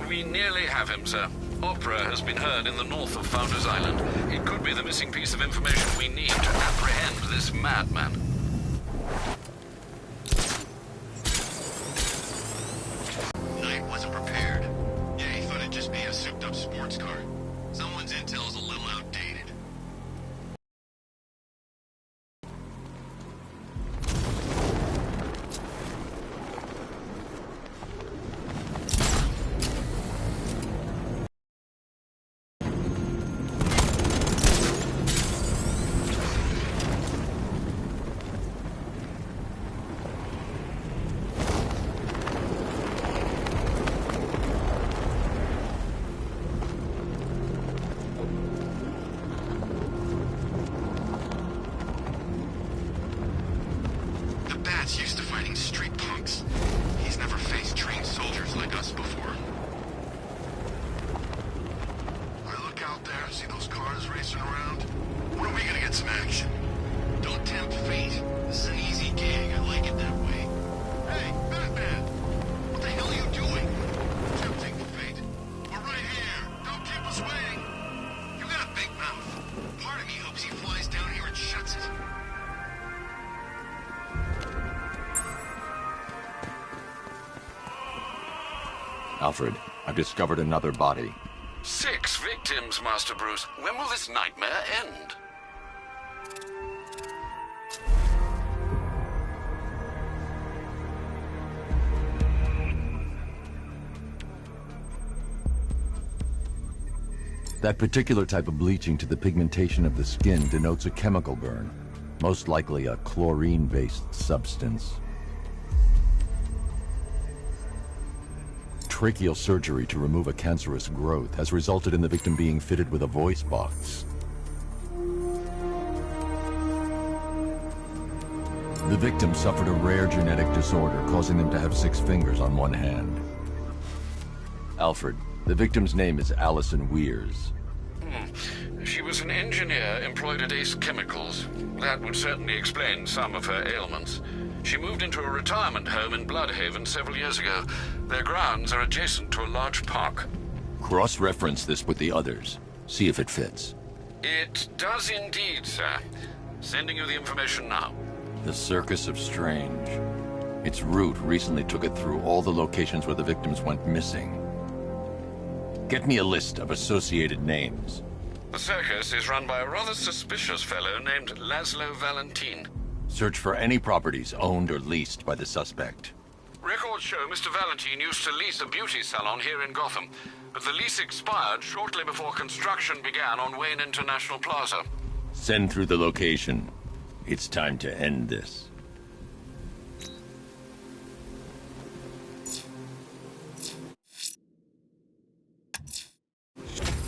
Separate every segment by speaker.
Speaker 1: We nearly have him, sir. Opera has been heard in the north of Founders Island. It could be the missing piece of information we need to apprehend this madman.
Speaker 2: Knight wasn't prepared. Yeah, he thought it'd just be a souped-up sports car. Someone's intel's a little outdated. Used to fighting street punks. He's never faced trained soldiers like us before. I look out there, see those cars racing around. When are we gonna get some action? Don't tempt fate. This is an easy gig. I like it that way. Hey, Batman! What the hell are you doing? Tempting fate. We're right here. Don't keep us waiting. You got a big mouth. Part of me hopes he flies down here and shuts it.
Speaker 3: Alfred, I've discovered another body.
Speaker 1: 6 victims, Master Bruce. When will this nightmare end?
Speaker 3: That particular type of bleaching to the pigmentation of the skin denotes a chemical burn, most likely a chlorine-based substance. Tracheal surgery to remove a cancerous growth has resulted in the victim being fitted with a voice box. The victim suffered a rare genetic disorder, causing them to have 6 fingers on one hand. Alfred, the victim's name is Allison Weers.
Speaker 1: She was an engineer employed at Ace Chemicals. That would certainly explain some of her ailments. She moved into a retirement home in Bloodhaven several years ago. Their grounds are adjacent to a large park.
Speaker 3: Cross-reference this with the others. See if it fits.
Speaker 1: It does indeed, sir. Sending you the information now.
Speaker 3: The Circus of Strange. Its route recently took it through all the locations where the victims went missing. Get me a list of associated names.
Speaker 1: The circus is run by a rather suspicious fellow named Laszlo Valentin.
Speaker 3: Search for any properties owned or leased by the suspect.
Speaker 1: Records show Mr. Valentin used to lease a beauty salon here in Gotham, but the lease expired shortly before construction began on Wayne International Plaza.
Speaker 3: Send through the location. It's time to end this.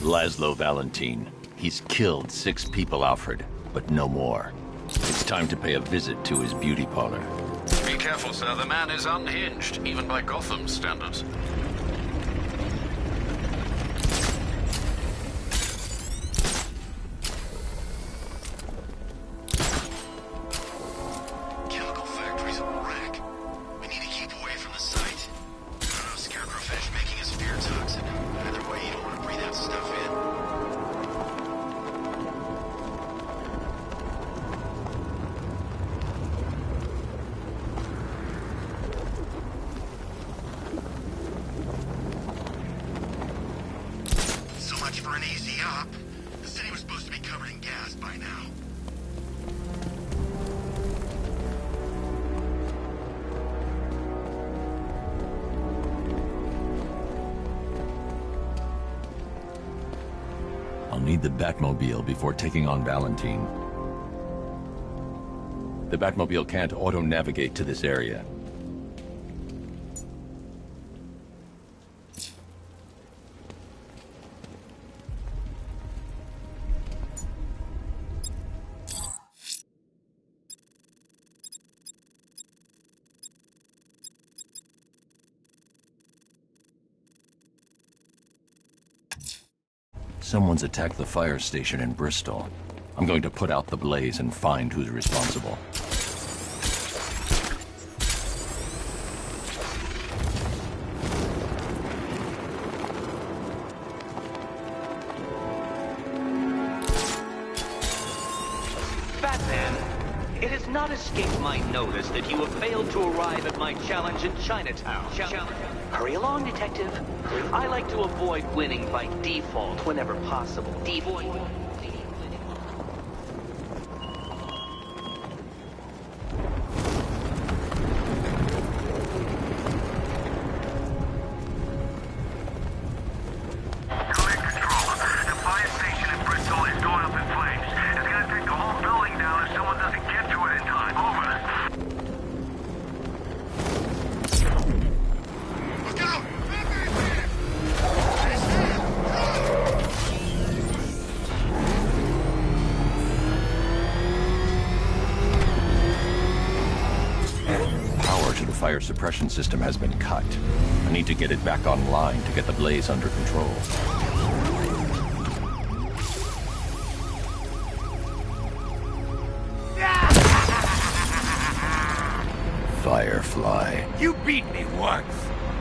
Speaker 3: Laszlo Valentin. He's killed 6 people, Alfred, but no more. It's time to pay a visit to his beauty parlor.
Speaker 1: Be careful, sir. The man is unhinged, even by Gotham standards.
Speaker 2: Chemical factory's a wreck. We need to keep away from the site. I don't know, Scarecrow Fish making his fear toxic. Either way, you don't want to breathe that stuff in. For an easy up. The city was supposed to be covered in gas by now.
Speaker 3: I'll need the Batmobile before taking on Valentin. The Batmobile can't auto-navigate to this area. Someone's attacked the fire station in Bristol. I'm going to put out the blaze and find who's responsible.
Speaker 4: not escaped my notice that you have failed to arrive at my challenge in Chinatown. Hurry along, Detective. I like to avoid winning by default whenever possible.
Speaker 2: Look out! Batman's here! He's here!
Speaker 3: Power to the fire suppression system has been cut. I need to get it back online to get the blaze under control. Firefly.
Speaker 5: You beat me once,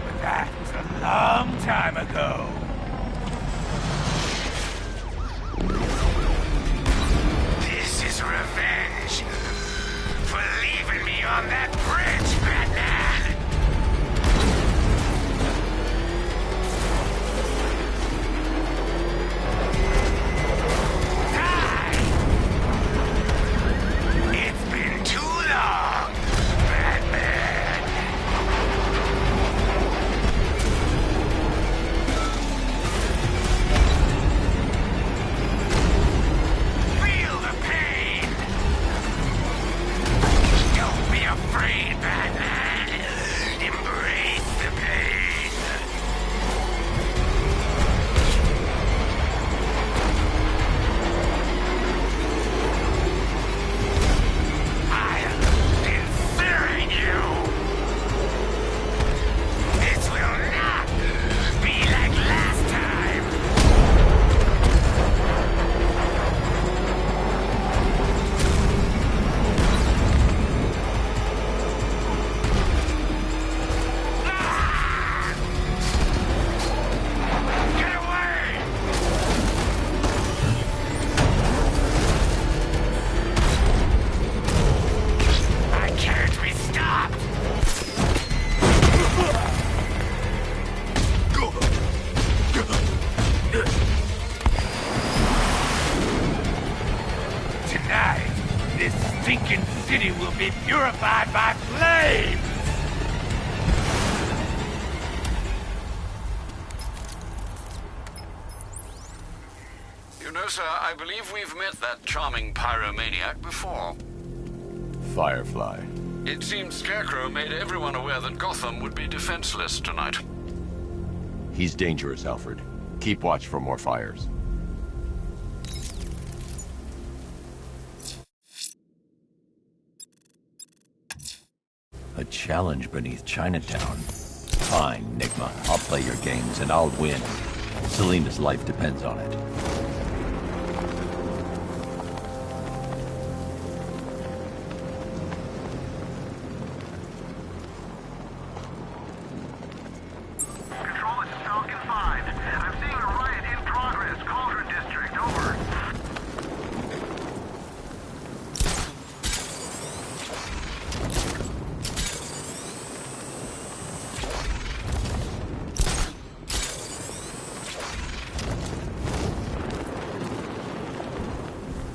Speaker 5: but that was a long time ago. This is revenge for leaving me on that bridge, Batman! Die! It's been too long, Batman! Feel the pain! Don't be afraid, Batman! Embrace the pain! I'll incinerate you! This will not be like last time! Get away! I can't be stopped! Tonight, this stinking city will be purified by flames!
Speaker 1: You know, sir, I believe we've met that charming pyromaniac before.
Speaker 3: Firefly.
Speaker 1: It seems Scarecrow made everyone aware that Gotham would be defenseless tonight.
Speaker 3: He's dangerous, Alfred. Keep watch for more fires. A challenge beneath Chinatown. Fine, Nigma. I'll play your games and I'll win. Selena's life depends on it.
Speaker 6: Control, it's Falcon 5. I'm seeing a riot in progress. Cauldron District, over.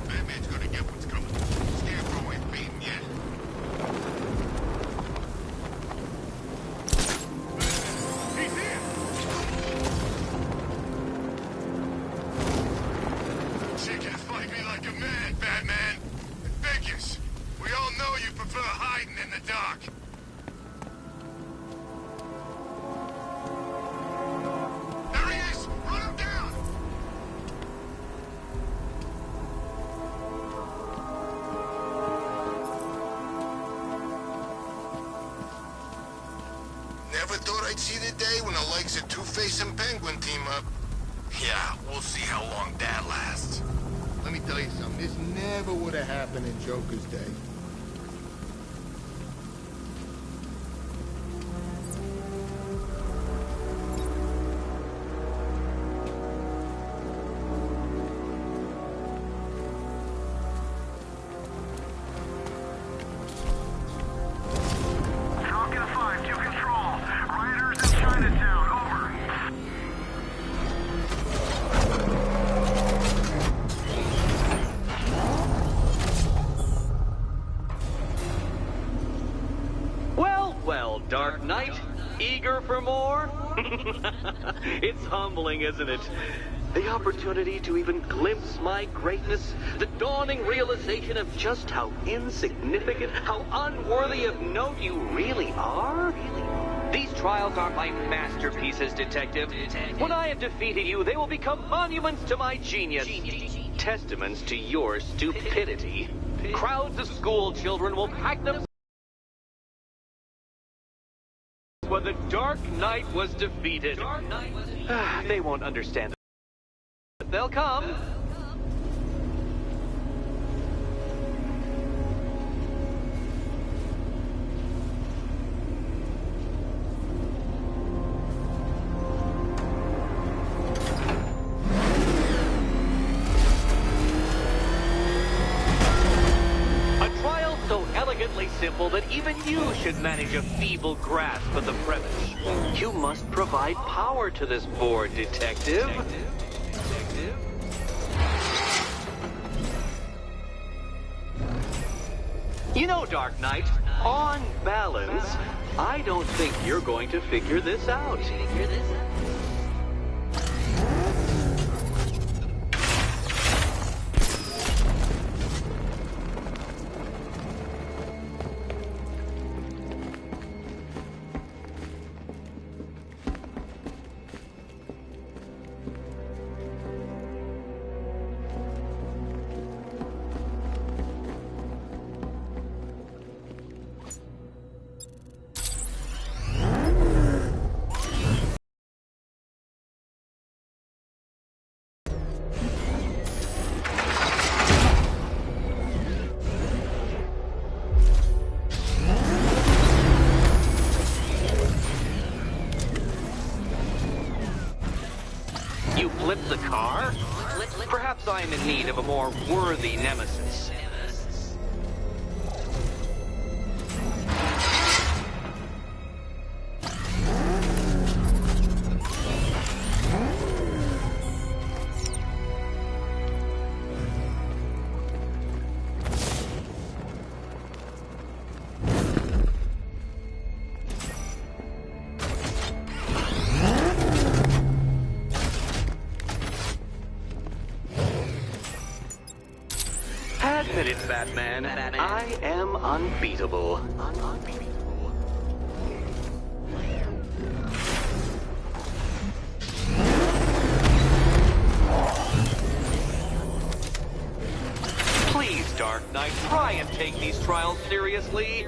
Speaker 2: Batman's gonna get what's coming. Scarecrow ain't beaten yet. He's here! You can fight me like a man, Batman. It figures. We all know you prefer hiding in the dark. There he is! Run him down! Never thought I'd see the day when the likes of Two-Face and Penguin team up. Yeah, we'll see how long that lasts. Let me tell you something, this never would have happened in Joker's day.
Speaker 4: Dark Knight, eager for more? It's humbling, isn't it? The opportunity to even glimpse my greatness, the dawning realization of just how insignificant, how unworthy of note you really are. These trials are my masterpieces, Detective. When I have defeated you, they will become monuments to my genius, testaments to your stupidity. Crowds of school children will pack them when the Dark Knight was defeated. They won't understand. They'll come. A trial so elegantly simple that even you should manage a feeble grasp of the premise. You must provide power to this board, Detective. You know, Dark Knight, on balance, I don't think you're going to figure this out. You flipped the car? Perhaps I am in need of a more worthy nemesis. Admit it, Batman. I am unbeatable. Please, Dark Knight, try and take these trials seriously.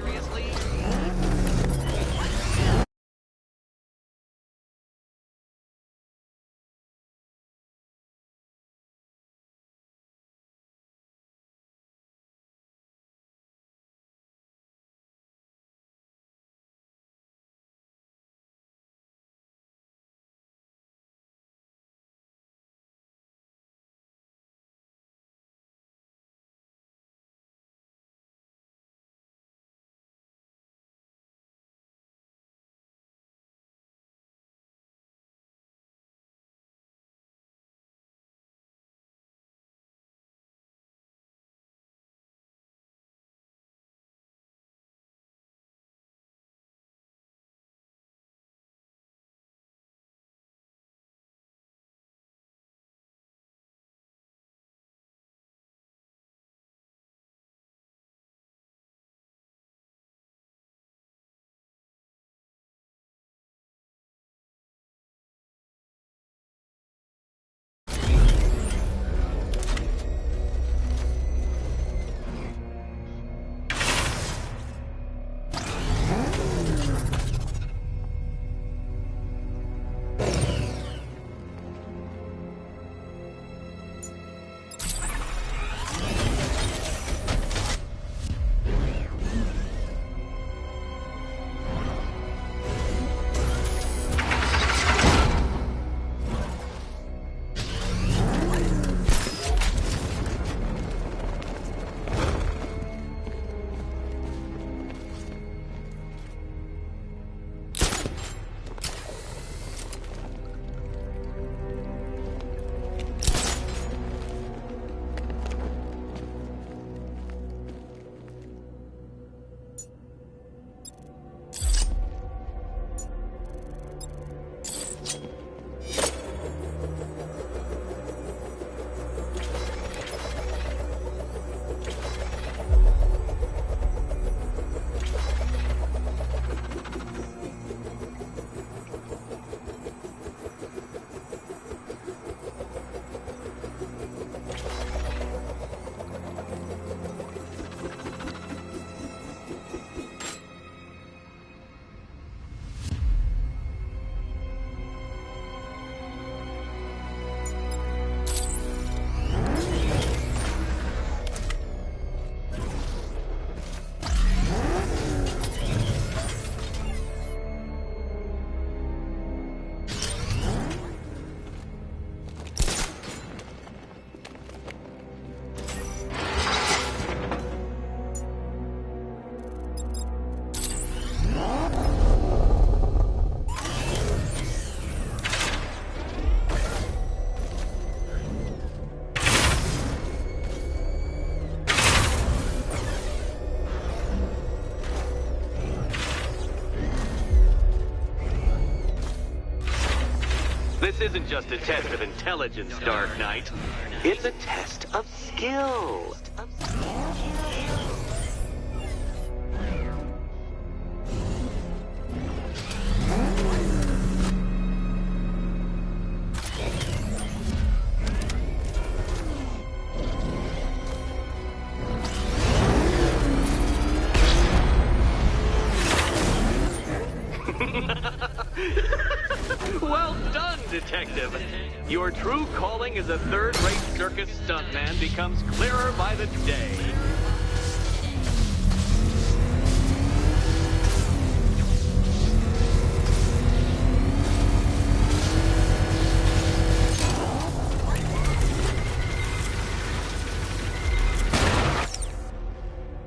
Speaker 4: This isn't just a test of intelligence, Dark Knight. It's a test of skill. Well done, Detective. Your true calling as a third-rate circus stuntman becomes clearer by the day.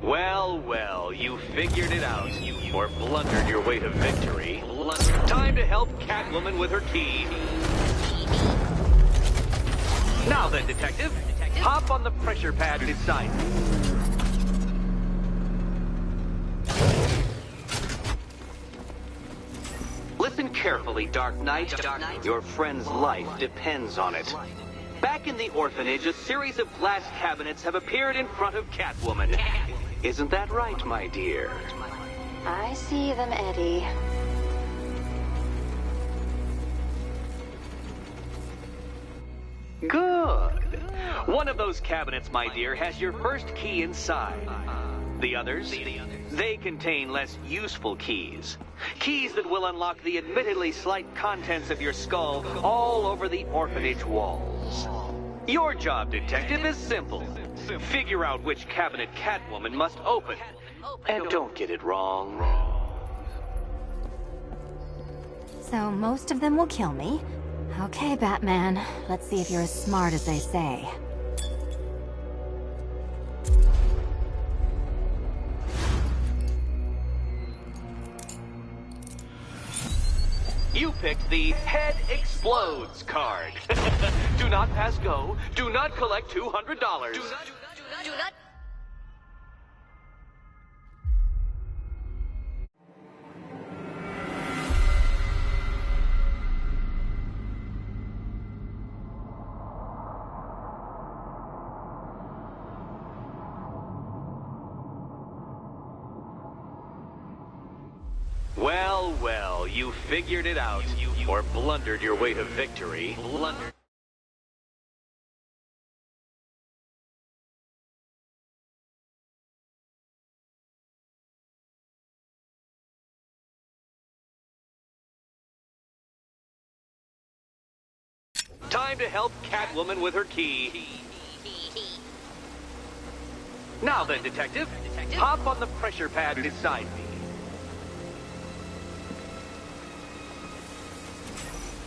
Speaker 4: Well, well, you figured it out. Or blundered your way to victory. Time to help Catwoman with her key. Now then, Detective, hop on the pressure pad beside me. Listen carefully, Dark Knight. Your friend's life depends on it. Back in the orphanage, a series of glass cabinets have appeared in front of Catwoman. Isn't that right, my dear?
Speaker 7: I see them, Eddie.
Speaker 4: Good. One of those cabinets, my dear, has your first key inside. The others? They contain less useful keys. Keys that will unlock the admittedly slight contents of your skull all over the orphanage walls. Your job, Detective, is simple. Figure out which cabinet Catwoman must open. And don't get it wrong.
Speaker 7: So most of them will kill me. Okay, Batman. Let's see if you're as smart as they say.
Speaker 4: You picked the Head Explodes card. Do not pass go. Do not collect $200. Do not. Well, well, you figured it out. Or blundered your way to victory. Blundered. Time to help Catwoman with her key. Now then, Detective, hop on the pressure pad beside me.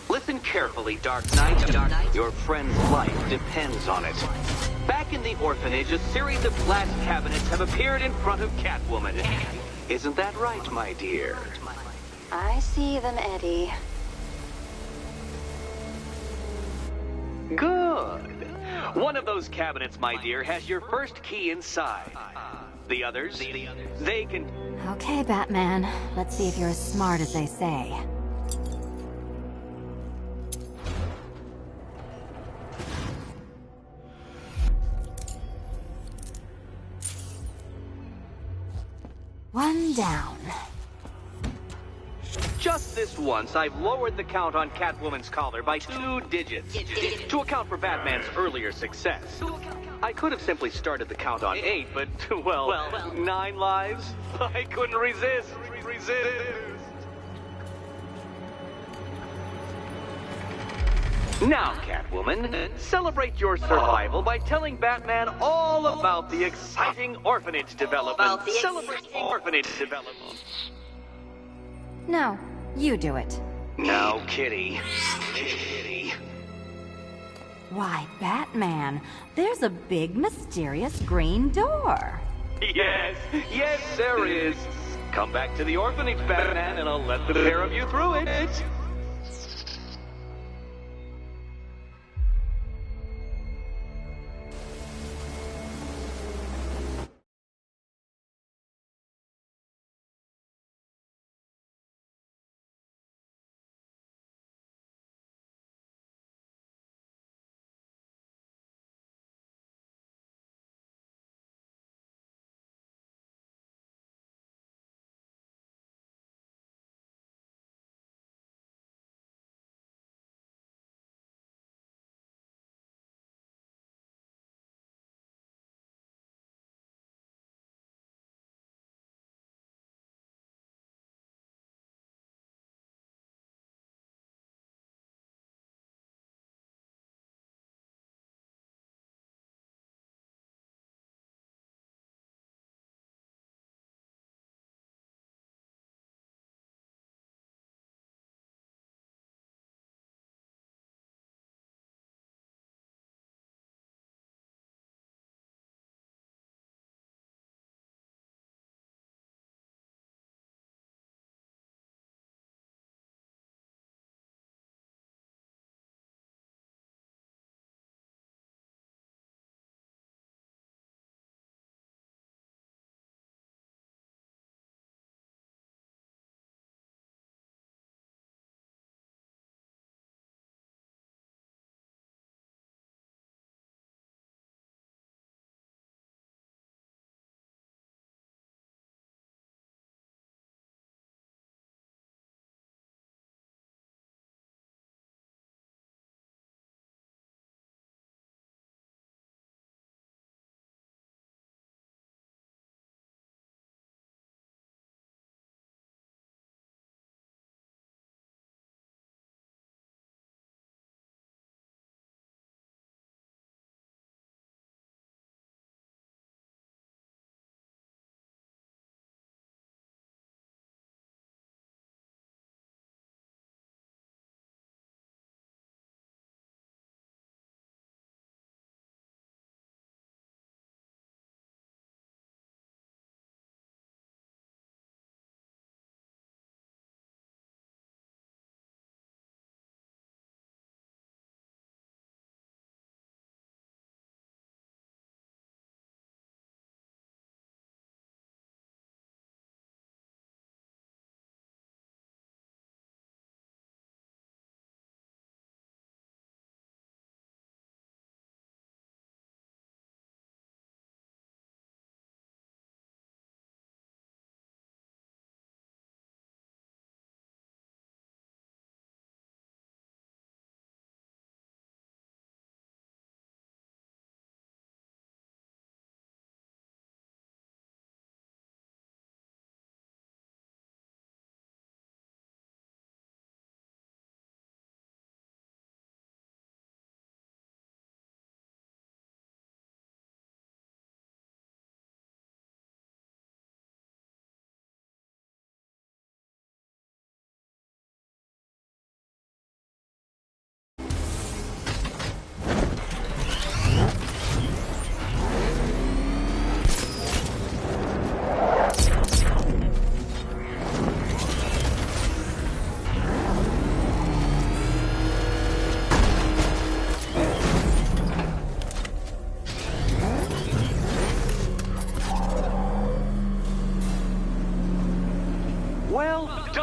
Speaker 4: Listen carefully, Dark Knight. Your friend's life depends on it. Back in the orphanage, a series of glass cabinets have appeared in front of Catwoman. Isn't that right, my dear?
Speaker 7: I see them, Eddie.
Speaker 4: Good. One of those cabinets, my dear, has your first key inside. The others? They can...
Speaker 7: Okay, Batman. Let's see if you're as smart as they say. One down.
Speaker 4: Just this once, I've lowered the count on Catwoman's collar by 2 digits to account for Batman's earlier success. I could have simply started the count on 8, but, well, 9 lives? I couldn't resist. Now, Catwoman, celebrate your survival by telling Batman all about the exciting orphanage development. Celebrate orphanage development.
Speaker 7: No, you do it.
Speaker 4: Now, Kitty. Kitty.
Speaker 7: Why, Batman, there's a big mysterious green door.
Speaker 4: Yes, there is. Come back to the orphanage, Batman, and I'll let the pair of you through it.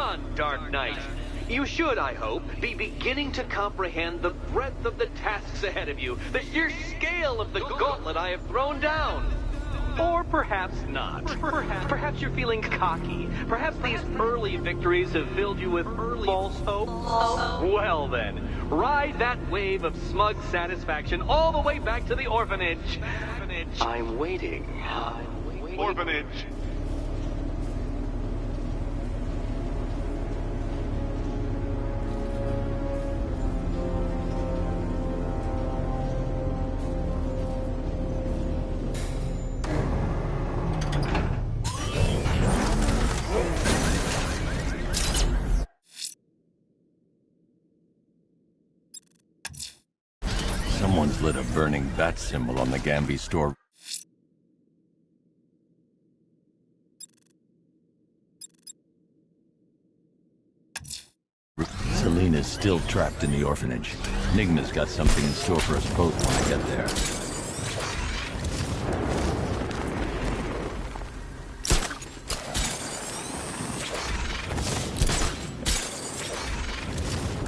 Speaker 4: done, Dark Knight. You should, I hope, be beginning to comprehend the breadth of the tasks ahead of you, the sheer scale of the gauntlet I have thrown down. Or perhaps not. Perhaps you're feeling cocky. Perhaps these early victories have filled you with false hope. Well then, ride that wave of smug satisfaction all the way back to the orphanage. I'm waiting.
Speaker 2: Orphanage.
Speaker 3: Someone's lit a burning bat symbol on the Gambi store. Selena's still trapped in the orphanage. Nigma's got something in store for us both when I get there.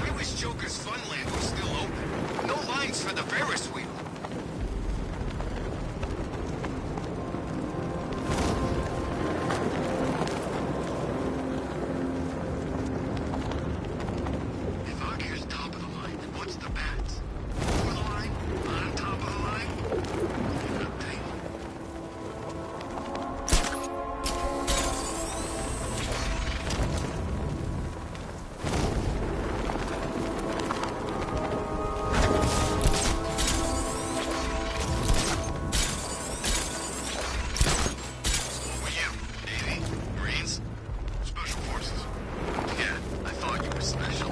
Speaker 2: I wish Joker's Funland was still open. No lines for the Ferris wheel. If Akira's top of the line, then what's the bats? Over the line? On top of the line? Cannot tell. What were you? Navy? Marines? Special Forces? Yeah, I thought you were special.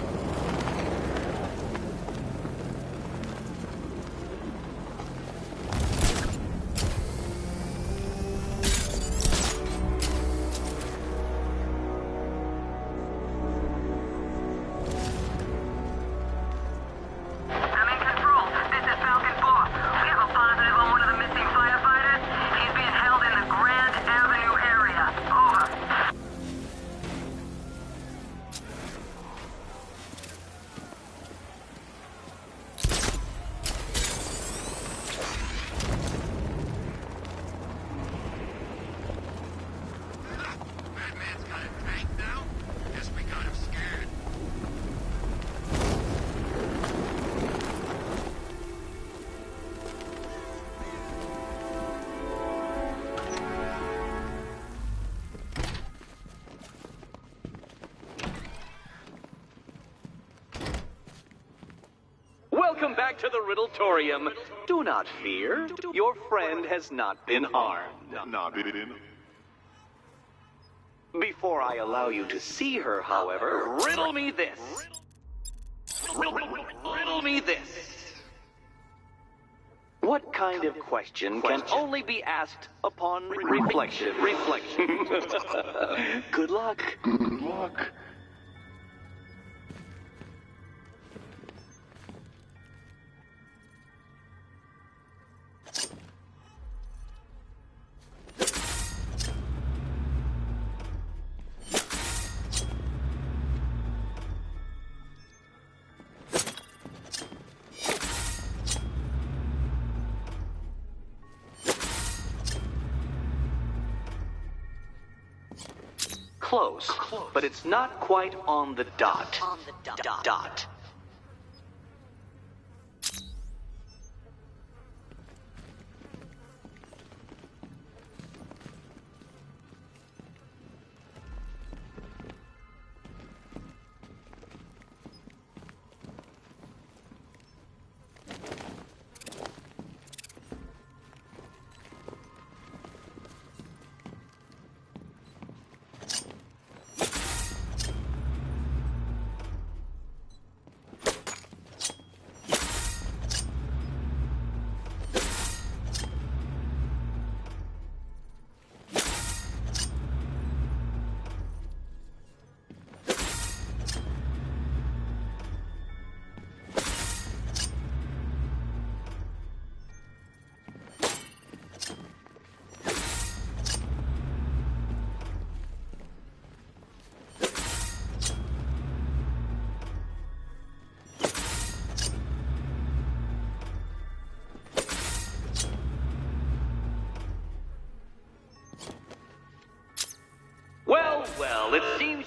Speaker 6: I'm in control. This is Falcon 4. We have a positive on one of the missing firefighters. He's being held in the Grand Avenue area. Over.
Speaker 2: Batman's got a tank now? Guess we got him scared.
Speaker 4: Welcome back to the Riddletorium. Do not fear. Your friend has not been harmed. Before I allow you to see her, however, riddle me this. Riddle me this. What kind of question can only be asked upon reflection? Good luck. Close, but it's not quite on the dot. Dot.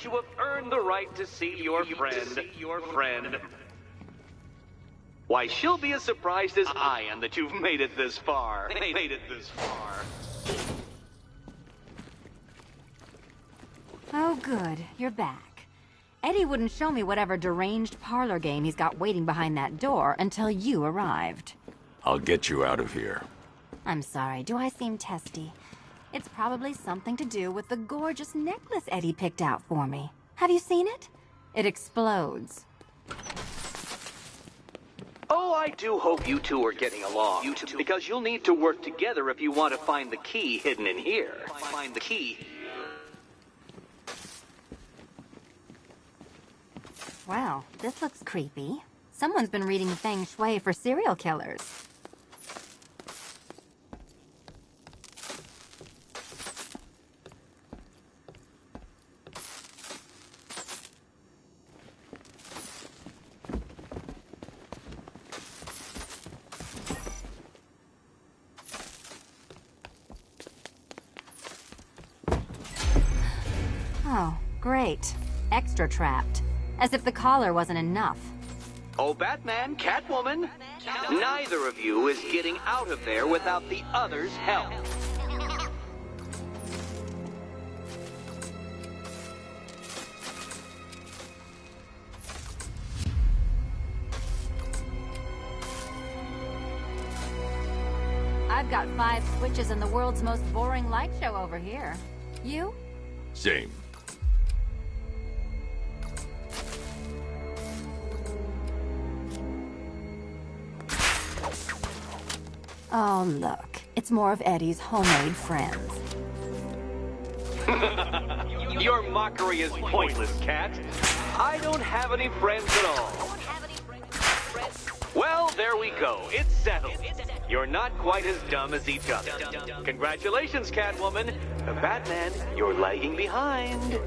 Speaker 4: you have earned the right to see your friend. Why, she'll be as surprised as I am that you've made it this far.
Speaker 7: Oh, good. You're back. Eddie wouldn't show me whatever deranged parlor game he's got waiting behind that door until you arrived.
Speaker 3: I'll get you out of here.
Speaker 7: I'm sorry, do I seem testy? It's probably something to do with the gorgeous necklace Eddie picked out for me. Have you seen it? It explodes.
Speaker 4: Oh, I do hope you two are getting along. Because you'll need to work together if you want to find the key hidden in here. Find the key.
Speaker 7: Well, this looks creepy. Someone's been reading Feng Shui for serial killers. Oh, great. Extra trapped. As if the collar wasn't enough.
Speaker 4: Oh, Batman, Catwoman, neither of you is getting out of there without the other's help.
Speaker 7: I've got 5 switches in the world's most boring light show over here. You?
Speaker 3: Same.
Speaker 7: Oh, look. It's more of Eddie's homemade friends.
Speaker 4: Your mockery is pointless, Cat. I don't have any friends at all. Well, there we go. It's settled. You're not quite as dumb as each other. Congratulations, Catwoman. Batman, you're lagging behind.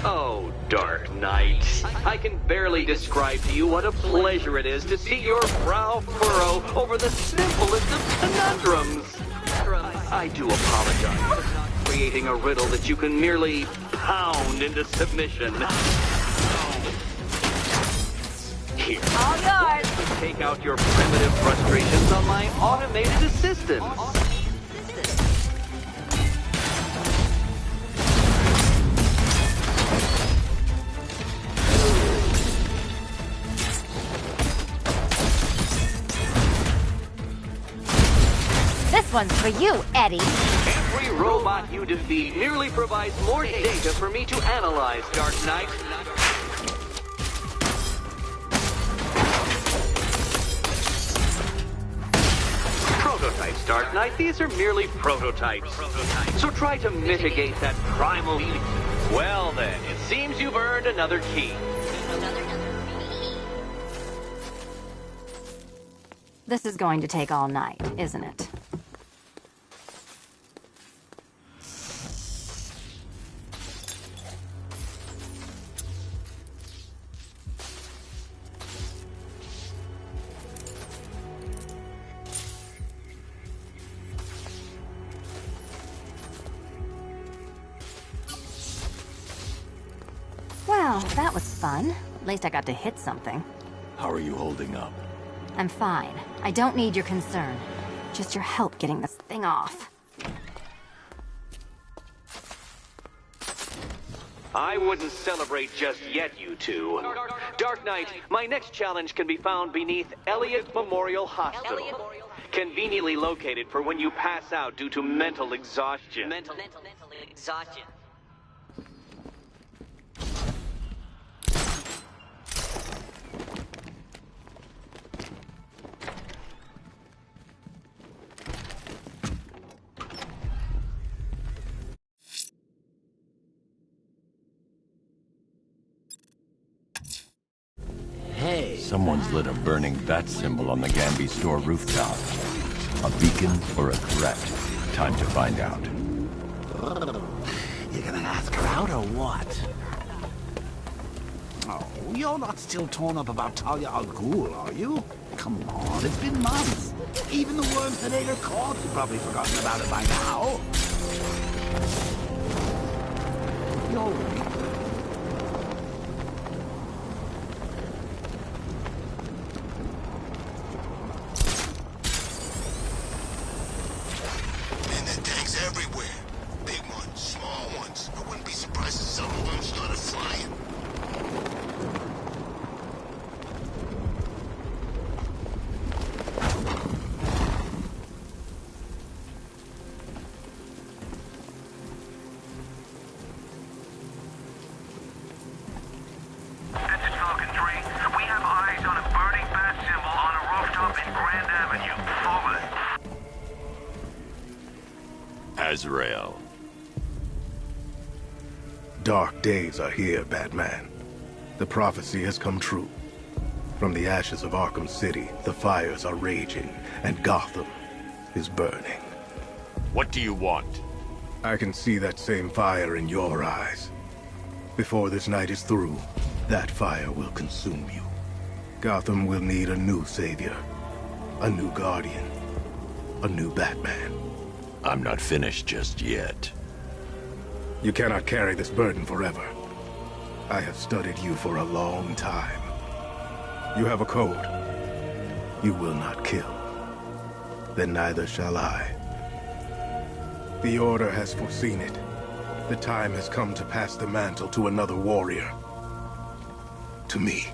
Speaker 4: Oh, Dark Knight. I can barely describe to you what a pleasure it is to see your brow furrow over the simplest of conundrums. I do apologize for not creating a riddle that you can merely pound into submission. Here.
Speaker 7: All yours!
Speaker 4: Take out your primitive frustrations on my automated assistant.
Speaker 7: This one's for you, Eddie.
Speaker 4: Every robot you defeat merely provides more data for me to analyze, Dark Knight. Prototypes, Dark Knight. These are merely prototypes. So try to mitigate that primal... Well then, it seems you've earned another key.
Speaker 7: This is going to take all night, isn't it? Well, that was fun. At least I got to hit something.
Speaker 3: How are you holding up?
Speaker 7: I'm fine. I don't need your concern. Just your help getting this cooling off.
Speaker 4: I wouldn't celebrate just yet, you two. Dark Knight, my next challenge can be found beneath Elliott Memorial Hospital. Conveniently located for when you pass out due to mental exhaustion.
Speaker 8: Mental exhaustion.
Speaker 3: Someone's lit a burning bat symbol on the Gambi store rooftop. A beacon or a threat? Time to find out.
Speaker 9: You gonna ask her out or what? Oh, you're not still torn up about Talia al Ghul, are you? Come on, it's been months. Even the worms that ate her corpse have probably forgotten about it by now. You're weak.
Speaker 3: Azrael.
Speaker 10: Dark days are here, Batman. The prophecy has come true. From the ashes of Arkham City, the fires are raging, and Gotham is burning.
Speaker 3: What do you want?
Speaker 10: I can see that same fire in your eyes. Before this night is through, that fire will consume you. Gotham will need a new savior, a new guardian, a new Batman.
Speaker 3: I'm not finished just yet.
Speaker 10: You cannot carry this burden forever. I have studied you for a long time. You have a code. You will not kill. Then neither shall I. The Order has foreseen it. The time has come to pass the mantle to another warrior. To me.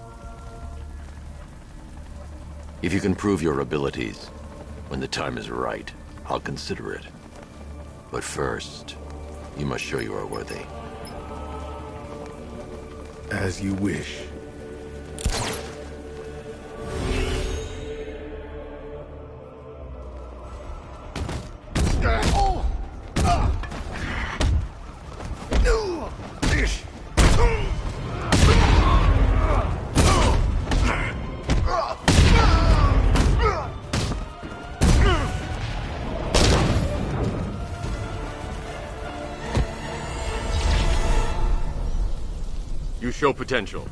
Speaker 3: If you can prove your abilities, when the time is right, I'll consider it. But first, you must show you are worthy.
Speaker 10: As you wish.
Speaker 3: You show potential.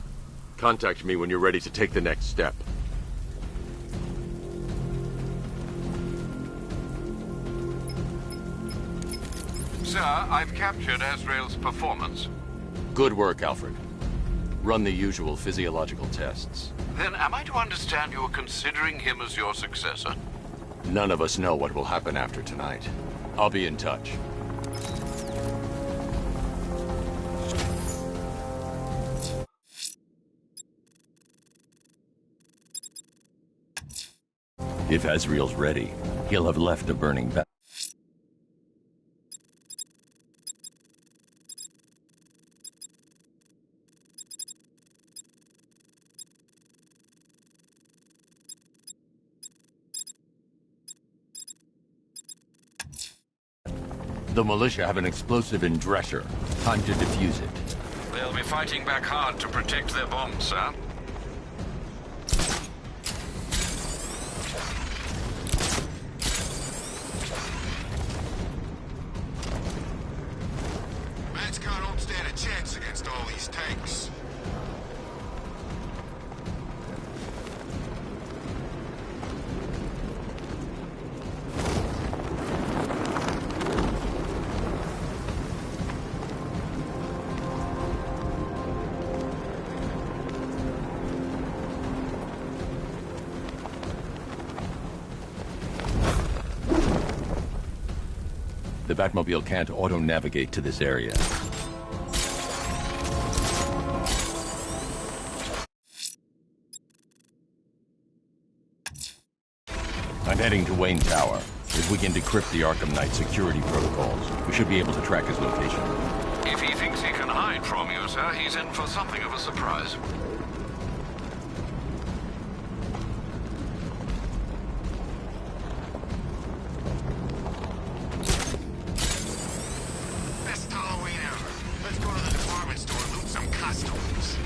Speaker 3: Contact me when you're ready to take the next step.
Speaker 1: Sir, I've captured Azrael's performance.
Speaker 3: Good work, Alfred. Run the usual physiological tests.
Speaker 1: Then am I to understand you're considering him as your successor?
Speaker 3: None of us know what will happen after tonight. I'll be in touch. If Azrael's ready, he'll have left a burning bat. The militia have an explosive in Drescher. Time to defuse it.
Speaker 1: They'll be fighting back hard to protect their bombs, sir.
Speaker 2: Manskar don't stand a chance against all these tanks.
Speaker 3: The Batmobile can't auto-navigate to this area. I'm heading to Wayne Tower. If we can decrypt the Arkham Knight security protocols, we should be able to track his location.
Speaker 1: If he thinks he can hide from you, sir, he's in for something of a surprise.
Speaker 2: Best Halloween ever. Let's go to the department store and loot some costumes.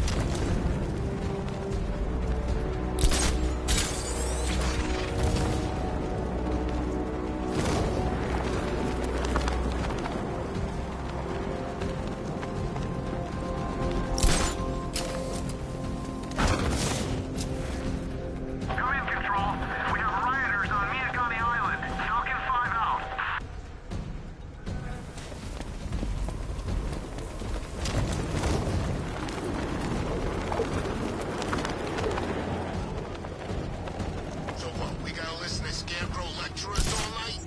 Speaker 6: Come in, Control. We have rioters on Miagani Island. Falcon 5 out.
Speaker 2: So what, we gotta listen to Scarecrow lecture us all night?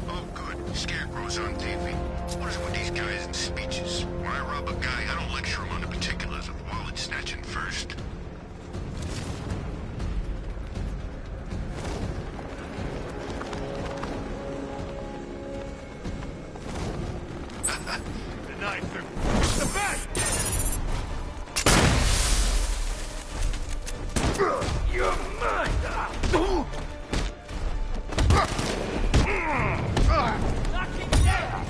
Speaker 2: Oh, good. Scarecrow's on TV. What is it with these guys and speeches? When I rob a guy, I don't lecture him on the particulars of wallet snatching first.
Speaker 5: The knife. The back! You're mine! Knock him down!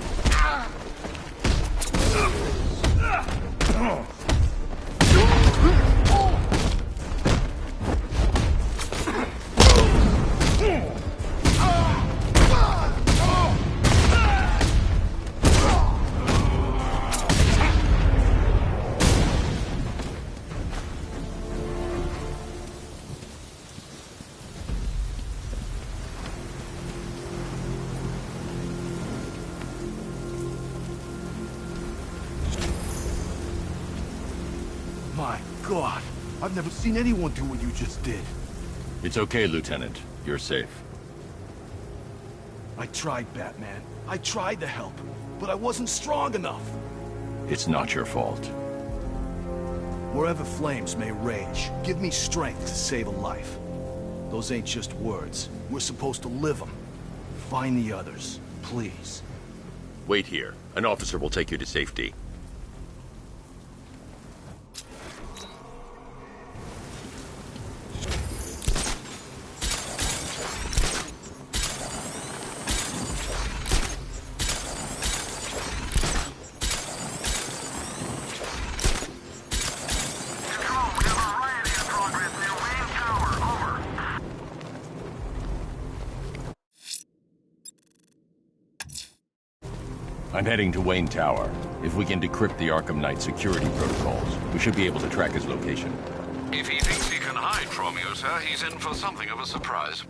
Speaker 9: My God, I've never seen anyone do what you just did.
Speaker 3: It's okay, Lieutenant. You're safe.
Speaker 9: I tried, Batman. I tried to help, but I wasn't strong enough.
Speaker 3: It's not your fault.
Speaker 9: Wherever flames may rage, give me strength to save a life. Those ain't just words. We're supposed to live them. Find the others, please.
Speaker 3: Wait here. An officer will take you to safety.
Speaker 6: Control, we have a riot in progress near Wayne Tower. Over.
Speaker 3: I'm heading to Wayne Tower. If we can decrypt the Arkham Knight security protocols, we should be able to track his location.
Speaker 1: If he thinks he can hide from you, sir, he's in for something of a surprise.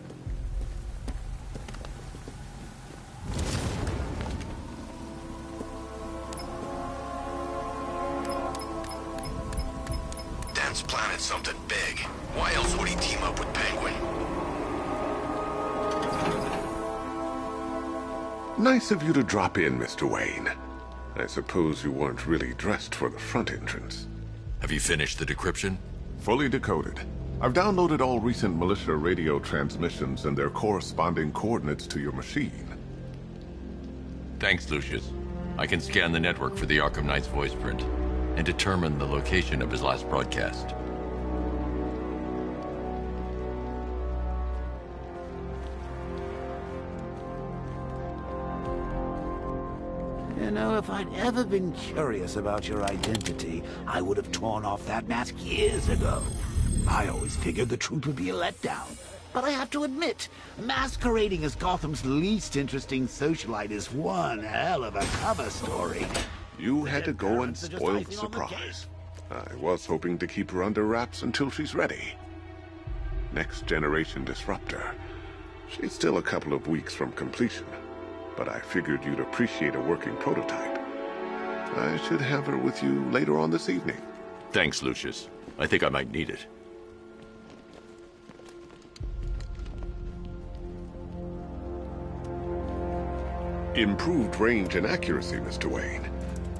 Speaker 2: Dan's planted something big. Why else would he team up with Penguin?
Speaker 11: Nice of you to drop in, Mr. Wayne. I suppose you weren't really dressed for the front entrance.
Speaker 3: Have you finished the decryption?
Speaker 11: Fully decoded. I've downloaded all recent militia radio transmissions and their corresponding coordinates to your machine.
Speaker 3: Thanks, Lucius. I can scan the network for the Arkham Knight's voice print and determine the location of his last broadcast.
Speaker 9: You know, if I'd ever been curious about your identity, I would have torn off that mask years ago. I always figured the truth would be a letdown. But I have to admit, masquerading as Gotham's least interesting socialite is one hell of a cover story.
Speaker 11: You had to go and spoil the surprise. I was hoping to keep her under wraps until she's ready. next-generation disruptor. She's still a couple of weeks from completion, but I figured you'd appreciate a working prototype. I should have her with you later on this evening.
Speaker 3: Thanks, Lucius. I think I might need it.
Speaker 11: Improved range and accuracy, Mr. Wayne.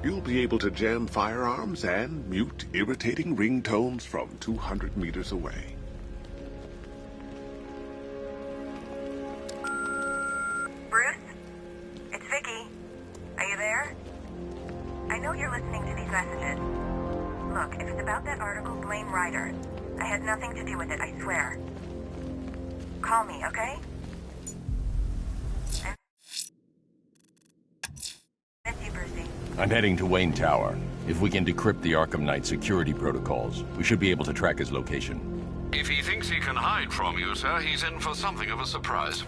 Speaker 11: You'll be able to jam firearms and mute irritating ringtones from 200 meters away.
Speaker 6: Bruce? It's Vicky. Are you there? I know you're listening to these messages. Look, if it's about that article, blame Ryder. I had nothing to do with it, I swear. Call me, okay? Miss you, Brucey.
Speaker 3: I'm heading to Wayne Tower. If we can decrypt the Arkham Knight security protocols, we should be able to track his location.
Speaker 1: If he thinks he can hide from you, sir, he's in for something of a surprise.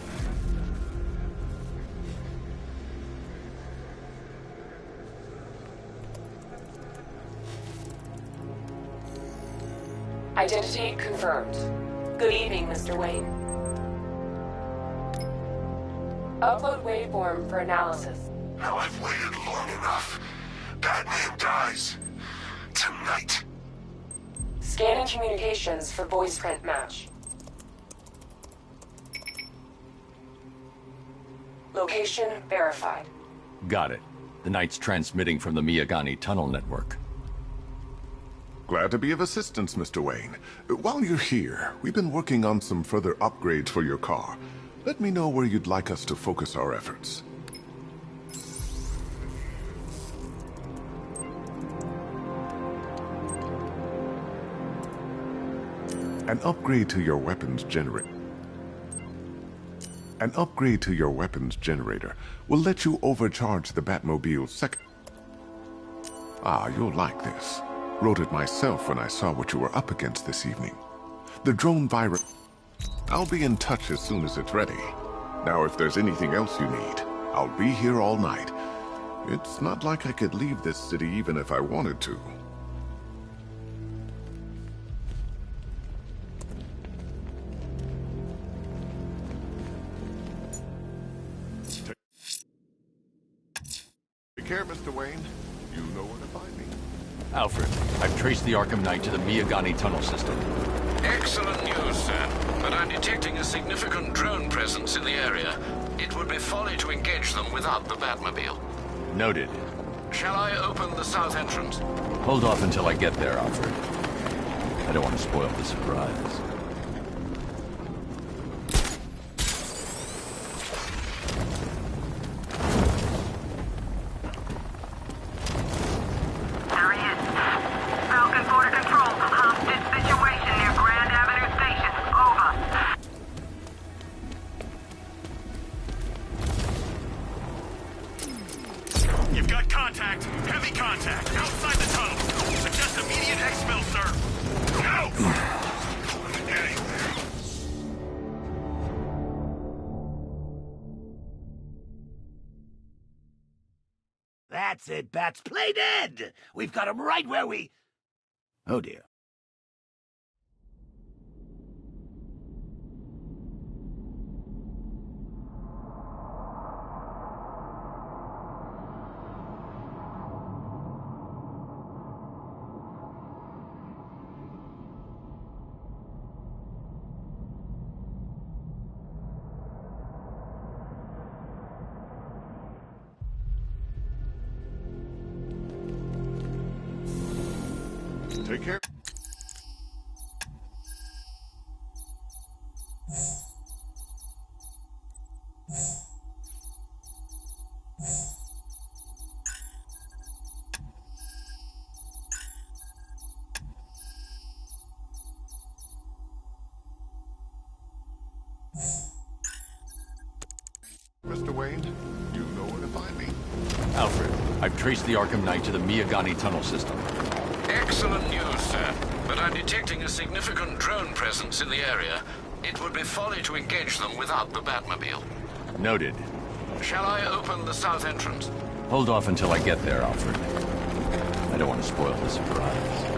Speaker 12: Identity confirmed. Good evening, Mr. Wayne. Upload waveform for analysis.
Speaker 2: Now I've waited long enough. Batman dies. Tonight.
Speaker 12: Scanning communications for voice print match. Location verified.
Speaker 3: Got it. The Knight's transmitting from the Miyagani tunnel network.
Speaker 11: Glad to be of assistance, Mr. Wayne. While you're here, we've been working on some further upgrades for your car. Let me know where you'd like us to focus our efforts. An upgrade to your weapons generator. An upgrade to your weapons generator will let you overcharge the Batmobile's second. Ah, you'll like this. Wrote it myself when I saw what you were up against this evening. The drone virus. I'll be in touch as soon as it's ready. Now, if there's anything else you need, I'll be here all night. It's not like I could leave this city even if I wanted to. Take care, Mr. Wayne. You know where to find me.
Speaker 3: Alfred, I've traced the Arkham Knight to the Miyagani tunnel system.
Speaker 1: Excellent news, sir. But I'm detecting a significant drone presence in the area. It would be folly to engage them without the Batmobile.
Speaker 3: Noted.
Speaker 1: Shall I open the south entrance?
Speaker 3: Hold off until I get there, Alfred. I don't want to spoil the surprise.
Speaker 9: That's it, Bats. Play dead! We've got him right where we... Oh, dear.
Speaker 11: Take care. Mr. Wayne, you know where to find me.
Speaker 3: Alfred, I've traced the Arkham Knight to the Miyagani tunnel system.
Speaker 1: Excellent news, sir. But I'm detecting a significant drone presence in the area. It would be folly to engage them without the Batmobile.
Speaker 3: Noted.
Speaker 1: Shall I open the south entrance?
Speaker 3: Hold off until I get there, Alfred. I don't want to spoil the surprise.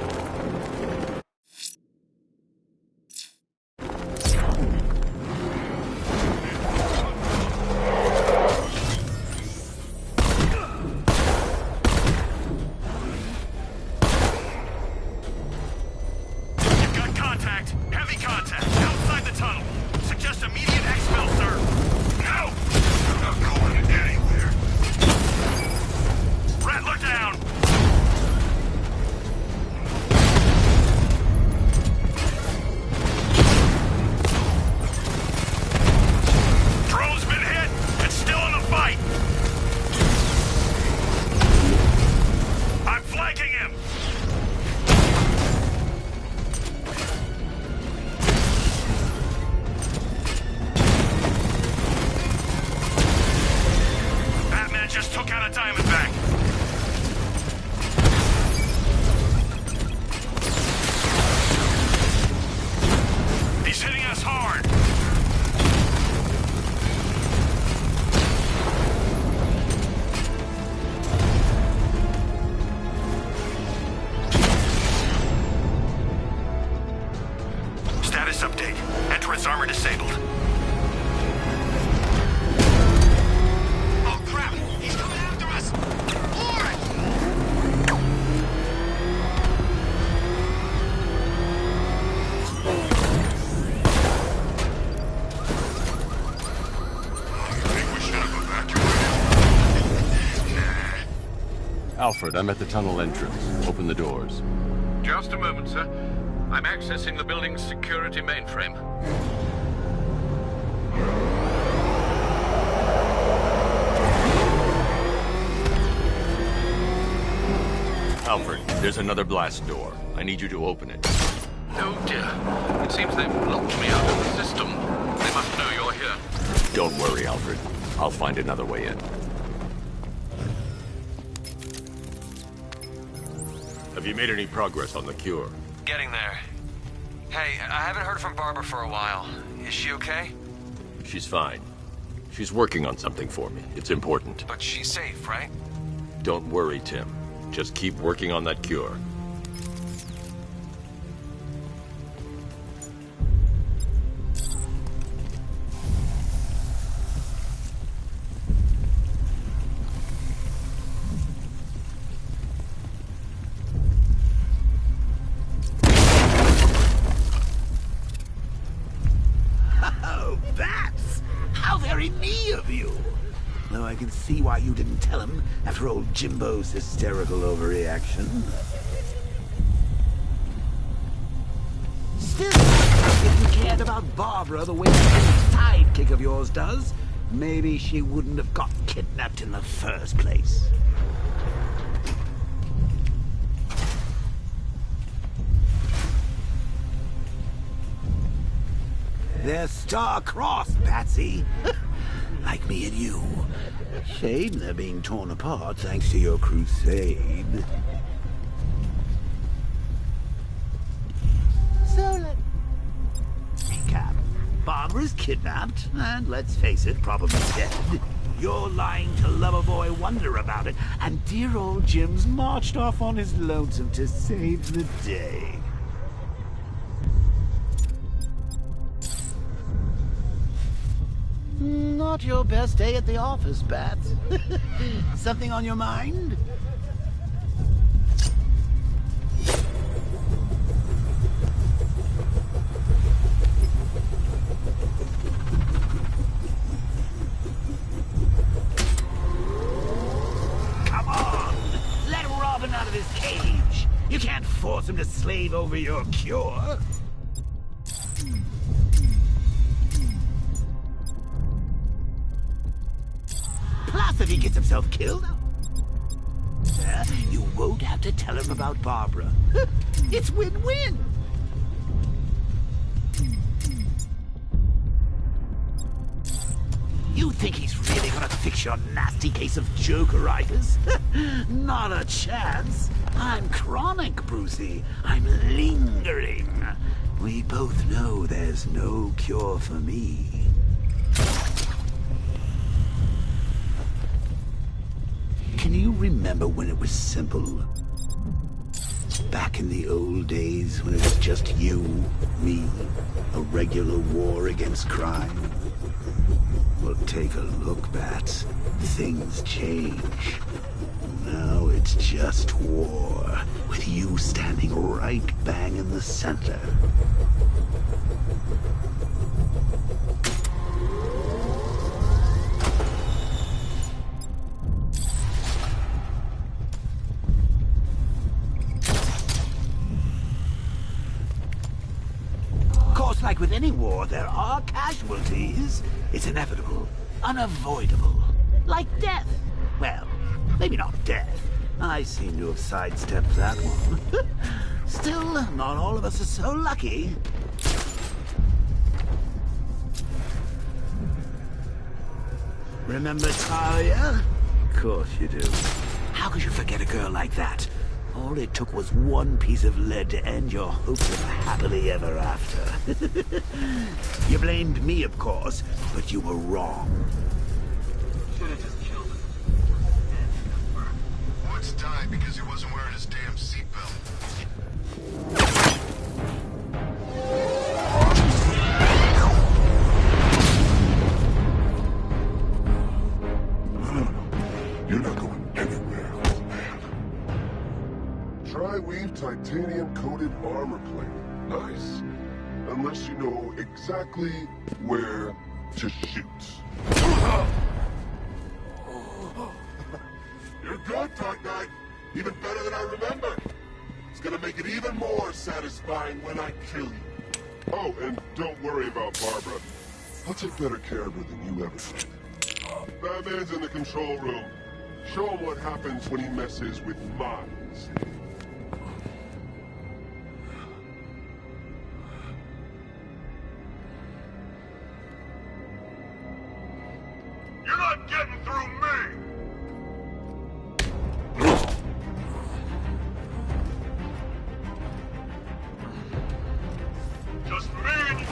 Speaker 3: Alfred, I'm at the tunnel entrance. Open the doors.
Speaker 1: Just a moment, sir. I'm accessing the building's security mainframe.
Speaker 3: Alfred, there's another blast door. I need you to open it.
Speaker 1: Oh dear. It seems they've locked me out of the system. They must know you're here.
Speaker 3: Don't worry, Alfred. I'll find another way in. Have you made any progress on the cure?
Speaker 13: Getting there. Hey, I haven't heard from Barbara for a while. Is she okay?
Speaker 3: She's fine. She's working on something for me. It's important.
Speaker 13: But she's safe, right?
Speaker 3: Don't worry, Tim. Just keep working on that cure.
Speaker 9: Oh, Bats! How very me of you! Though I can see why you didn't tell him after old Jimbo's hysterical overreaction. Still, if you cared about Barbara the way that sidekick of yours does, maybe she wouldn't have got kidnapped in the first place. They're star-crossed, Patsy. Like me and you. Shame they're being torn apart thanks to your crusade. So let's recap. Barbara's kidnapped, and let's face it, probably dead. You're lying to Loverboy Wonder about it, and dear old Jim's marched off on his lonesome to save the day. Not your best day at the office, Bats. Something on your mind? Come on! Let Robin out of his cage! You can't force him to slave over your cure! Plus, if he gets himself killed, you won't have to tell him about Barbara. It's win-win. You think he's really gonna fix your nasty case of Jokeritis? Not a chance. I'm chronic, Brucey. I'm lingering. We both know there's no cure for me. Can you remember when it was simple? Back in the old days when it was just you, me, a regular war against crime? Well, take a look, Bats. Things change. Now it's just war, with you standing right bang in the center. Like with any war, there are casualties. It's inevitable, unavoidable. Like death. Well, maybe not death. I seem to have sidestepped that one. Still, not all of us are so lucky. Remember Talia? Of course you do. How could you forget a girl like that? All it took was one piece of lead to end your hopes of happily ever after. You blamed me, of course, but you were wrong.
Speaker 2: Woods died because he wasn't wearing his damn seatbelt.
Speaker 11: You're not going anywhere, old man. Tri-weave titanium-coated armor plate. Nice. Unless you know exactly where to shoot. You're good, Dark Knight. Even better than I remember. It's gonna make it even more satisfying when I kill you. Oh, and don't worry about Barbara. I'll take better care of her than you ever did. Batman's in the control room. Show him what happens when he messes with minds.
Speaker 2: You're not getting through me! Just me and you.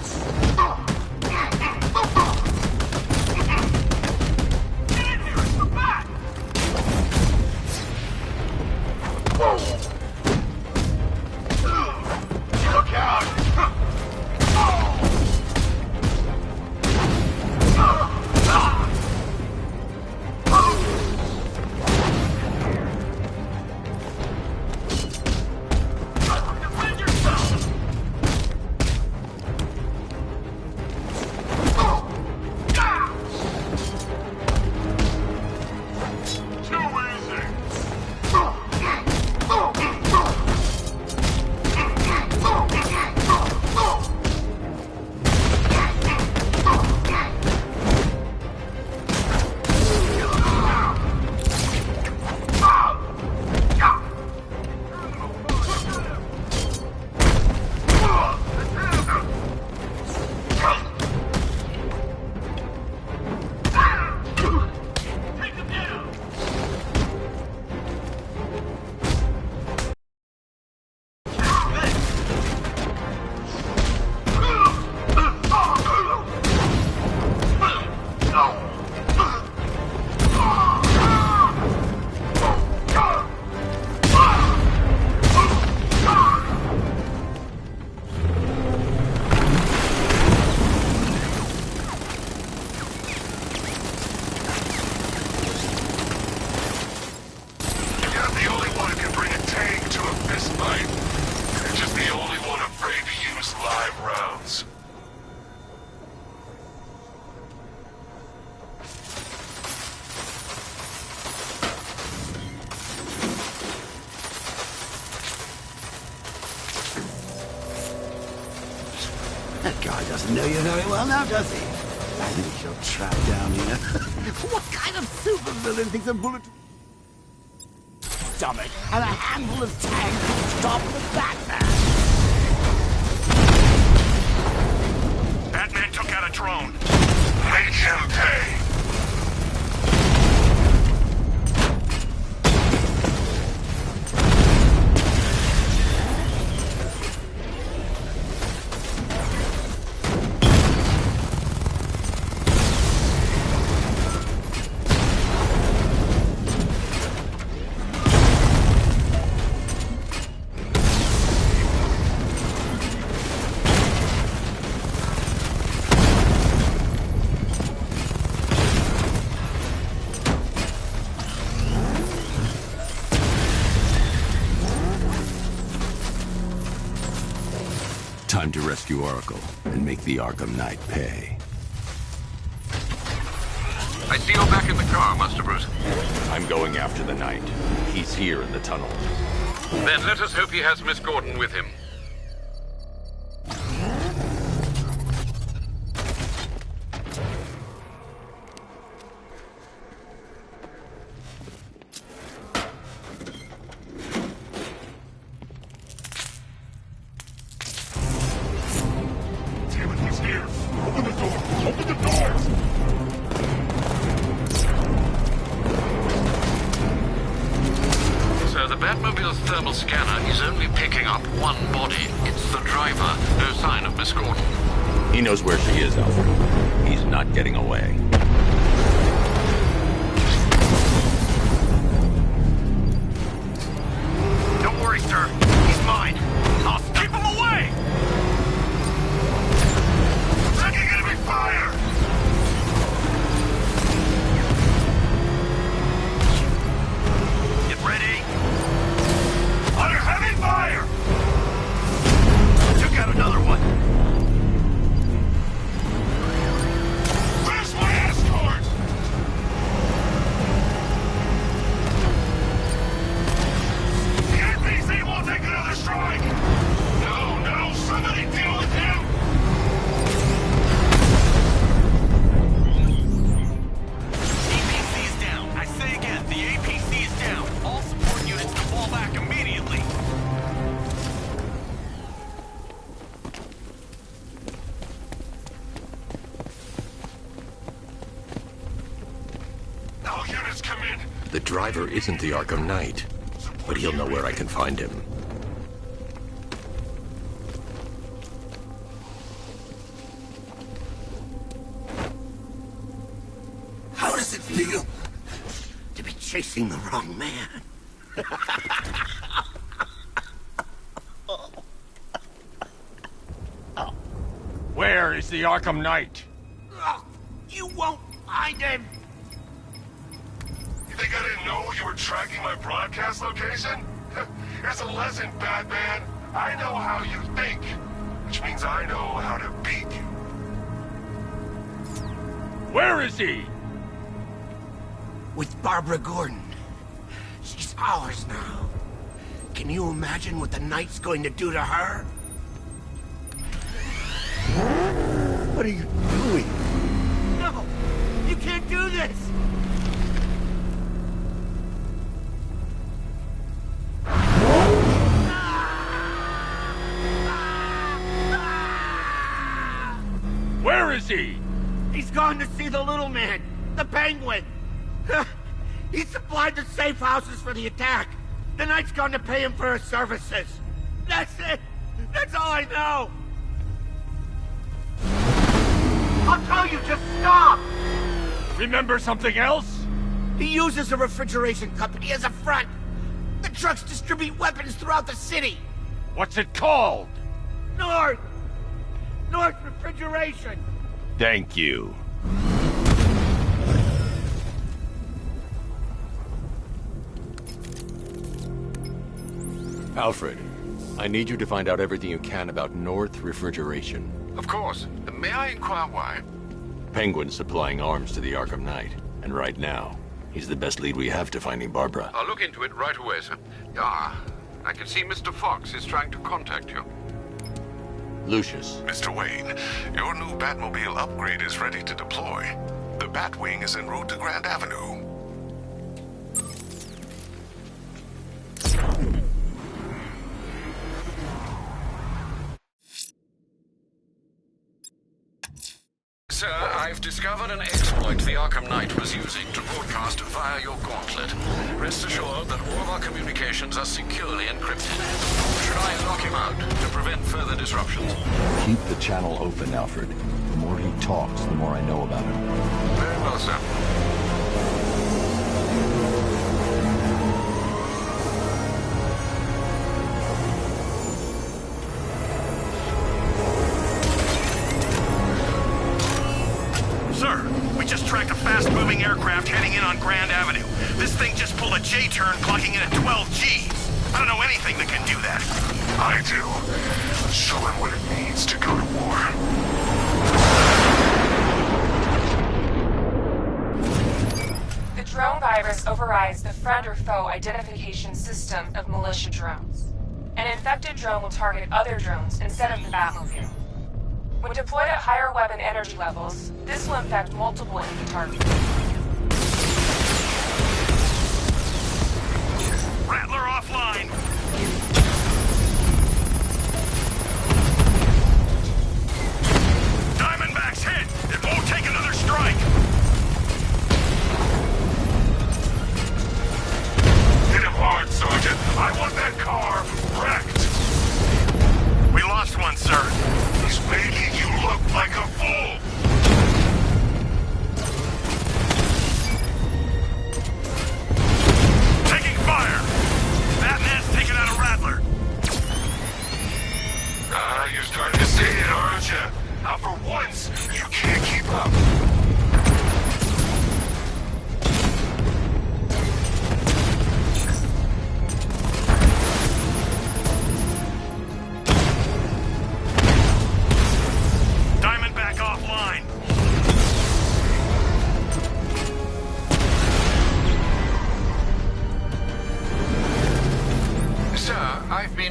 Speaker 2: Get in here! It's the Bat! Look out! Defend yourself! Too easy! Take him down! You're the only one who can bring a tank to a fist fight. You're just the only one afraid to use live rounds.
Speaker 9: That guy doesn't know you very well now, does he? I think you're trapped down here. What kind of supervillain thinks a bullet stomach and a handful of tanks will stop the Batman?
Speaker 2: Batman took out a drone. Make him pay.
Speaker 3: Time to rescue Oracle and make the Arkham Knight pay.
Speaker 1: I see you're back in the car, Master Bruce.
Speaker 3: I'm going after the Knight. He's here in the tunnel.
Speaker 1: Then let us hope he has Miss Gordon with him.
Speaker 2: Damn it, he's here! Open the door! Open the door!
Speaker 1: So the Batmobile's thermal scanner is only picking up one body. It's the driver. No sign of Miss Gordon.
Speaker 3: He knows where she is, Alfred. He's not getting away.
Speaker 2: Don't worry, sir. He's mine. I'll keep him away! Taking enemy fire! Get ready. Under heavy fire! Took out another one. Where's my Let's come in.
Speaker 3: The driver isn't the Arkham Knight, but he'll know where I can find him.
Speaker 9: How does it feel to be chasing the wrong man?
Speaker 5: Where is the Arkham Knight?
Speaker 9: You won't find him!
Speaker 2: You think I didn't know you were tracking my broadcast location? Here's a lesson, Batman. I know how you think, which means I know how to beat you.
Speaker 5: Where is he?
Speaker 9: With Barbara Gordon. She's ours now. Can you imagine what the Knight's going to do to her? What are you doing? No! You can't do this!
Speaker 5: Where is he?
Speaker 9: He's gone to see the little man, the Penguin. He supplied the safe houses for the attack. The Knight's gone to pay him for his services. That's it. That's all I know. I'll tell you, just stop!
Speaker 5: Remember something else?
Speaker 9: He uses a refrigeration company as a front. The trucks distribute weapons throughout the city.
Speaker 5: What's it called?
Speaker 9: North Refrigeration.
Speaker 5: Thank you.
Speaker 3: Alfred, I need you to find out everything you can about North Refrigeration.
Speaker 1: Of course. May I inquire why?
Speaker 3: Penguin's supplying arms to the Arkham Knight, and right now, he's the best lead we have to finding Barbara.
Speaker 1: I'll look into it right away, sir. Ah, I can see Mr. Fox is trying to contact you.
Speaker 3: Lucius.
Speaker 11: Mr. Wayne, your new Batmobile upgrade is ready to deploy. The Batwing is en route to Grand Avenue.
Speaker 1: Sir, I've discovered an exploit the Arkham Knight was using to broadcast via your gauntlet. Rest assured that all of our communications are securely encrypted. Should I lock him out to prevent further disruptions?
Speaker 3: Keep the channel open, Alfred. The more he talks, the more I know about him.
Speaker 1: Very well, sir.
Speaker 2: We just tracked a fast-moving aircraft heading in on Grand Avenue. This thing just pulled a J-turn, clocking in at 12 Gs. I don't know anything that can do that.
Speaker 11: I do. Let's show him what it means to go to war.
Speaker 12: The drone virus overrides the friend or foe identification system of militia drones. An infected drone will target other drones instead of the Batmobile. When deployed at higher weapon energy levels, this will infect multiple enemy targets.
Speaker 2: Rattler offline. Diamondback's hit. It won't take another strike. Hit him hard, Sergeant. I want that car wrecked. We lost one, sir. He's making you look like a fool! Taking fire! Batman's taking out a Rattler. You're starting to see it, aren't you? Now for once, you can't keep up.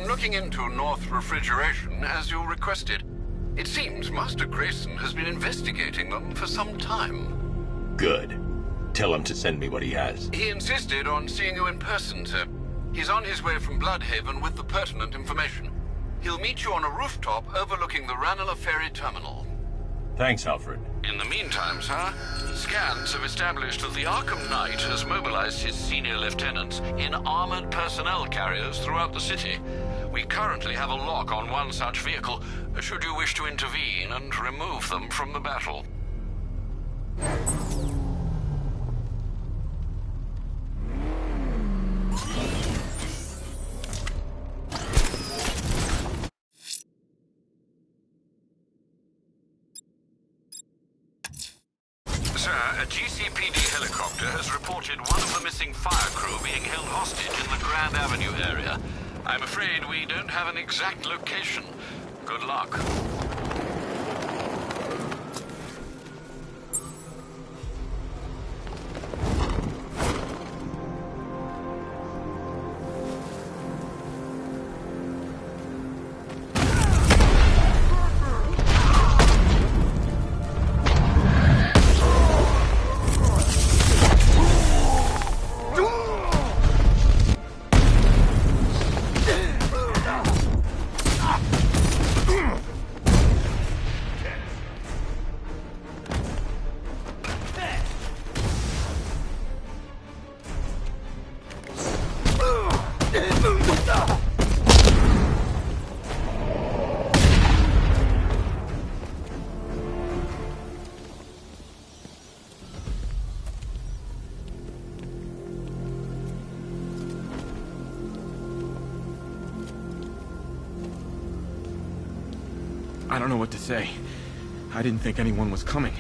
Speaker 1: Looking into North Refrigeration as you requested. It seems Master Grayson has been investigating them for some time.
Speaker 3: Good. Tell him to send me what he has.
Speaker 1: He insisted on seeing you in person, sir. He's on his way from Bloodhaven with the pertinent information. He'll meet you on a rooftop overlooking the Ranelagh Ferry Terminal.
Speaker 3: Thanks, Alfred.
Speaker 1: In the meantime, sir, scans have established that the Arkham Knight has mobilized his senior lieutenants in armored personnel carriers throughout the city. We currently have a lock on one such vehicle, should you wish to intervene and remove them from the battle. Sir, a GCPD helicopter has reported one of the missing fire crew being held hostage in the Grand Avenue area. I'm afraid we don't have an exact location. Good luck.
Speaker 14: I don't know what to say. I didn't think anyone was coming.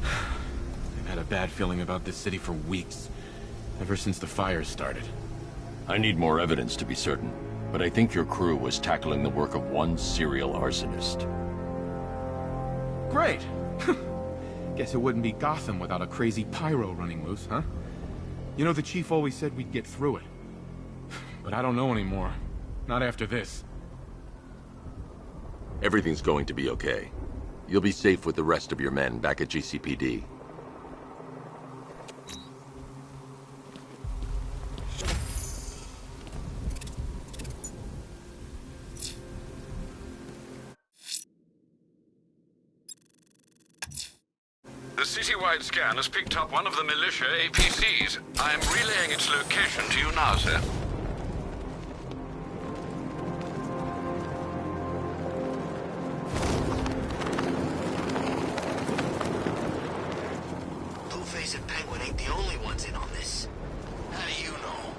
Speaker 14: I've had a bad feeling about this city for weeks. Ever since the fires started.
Speaker 3: I need more evidence to be certain, but I think your crew was tackling the work of one serial arsonist.
Speaker 14: Great! Guess it wouldn't be Gotham without a crazy pyro running loose, huh? You know, the chief always said we'd get through it. But I don't know anymore. Not after this.
Speaker 3: Everything's going to be okay. You'll be safe with the rest of your men back at GCPD.
Speaker 1: The citywide scan has picked up one of the militia APCs. I am relaying its location to you now, sir.
Speaker 2: Two-Face and Penguin ain't the only ones in on this. How do you know?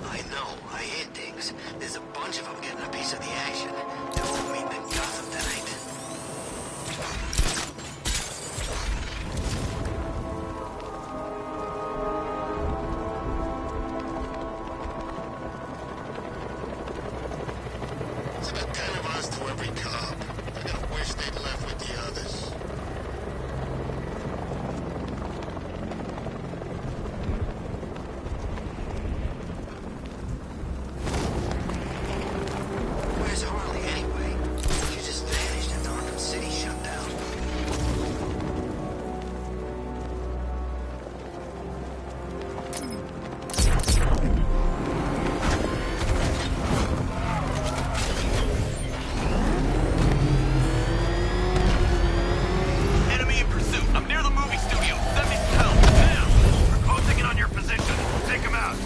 Speaker 2: I know. I hear things. There's a bunch of them getting a piece of the action. They're all meeting in Gotham tonight. It's about 10 of us to every cop. I gotta wish they'd left with the others. Where's Harley anyway? She just vanished after Arkham City shut down.
Speaker 5: Enemy in pursuit. I'm near the movie studio. Send me some help. Now. We're closing in on your position. Take him out.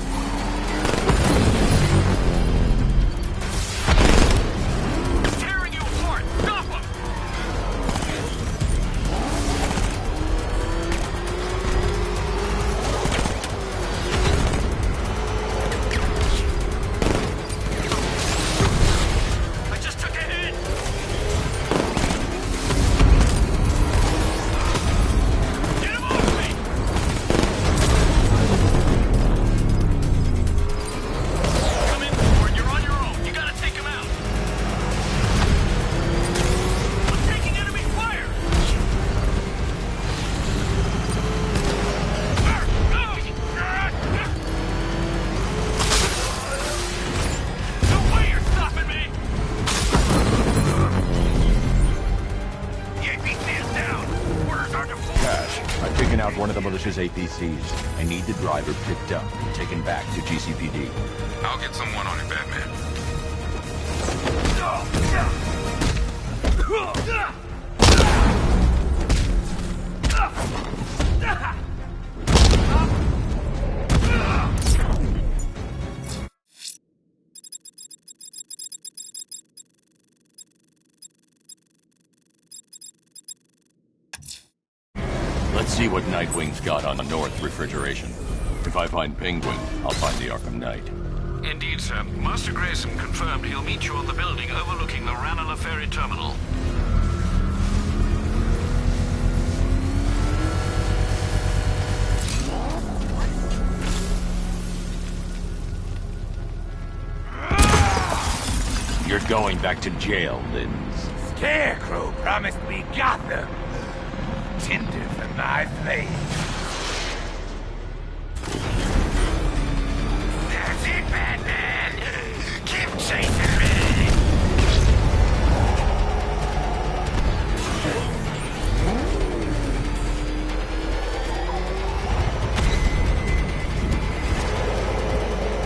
Speaker 5: Tearing you apart. Stop him. I just took a hit. Get him off me. Come in forward. You're on your own. You gotta take him out. I'm taking enemy fire. No way you're stopping me. The APC is down. Orders are default.
Speaker 3: Cash, I've taken out one of the militia's APCs. I need the driver picked up and taken back to GCPD.
Speaker 1: I'll get someone on it, Batman.
Speaker 3: Let's see what Nightwing's got on the North refrigeration. If I find Penguin, I'll find the Arkham Knight.
Speaker 1: Indeed, sir. Master Grayson confirmed he'll meet you on the building overlooking the Ranelagh Ferry Terminal.
Speaker 3: You're going back to jail, Linz.
Speaker 15: Scarecrow promised me Gotham. Tinder for my flame. That's it, Batman! Keep chasing me!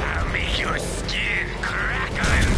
Speaker 15: I'll make your skin crackle and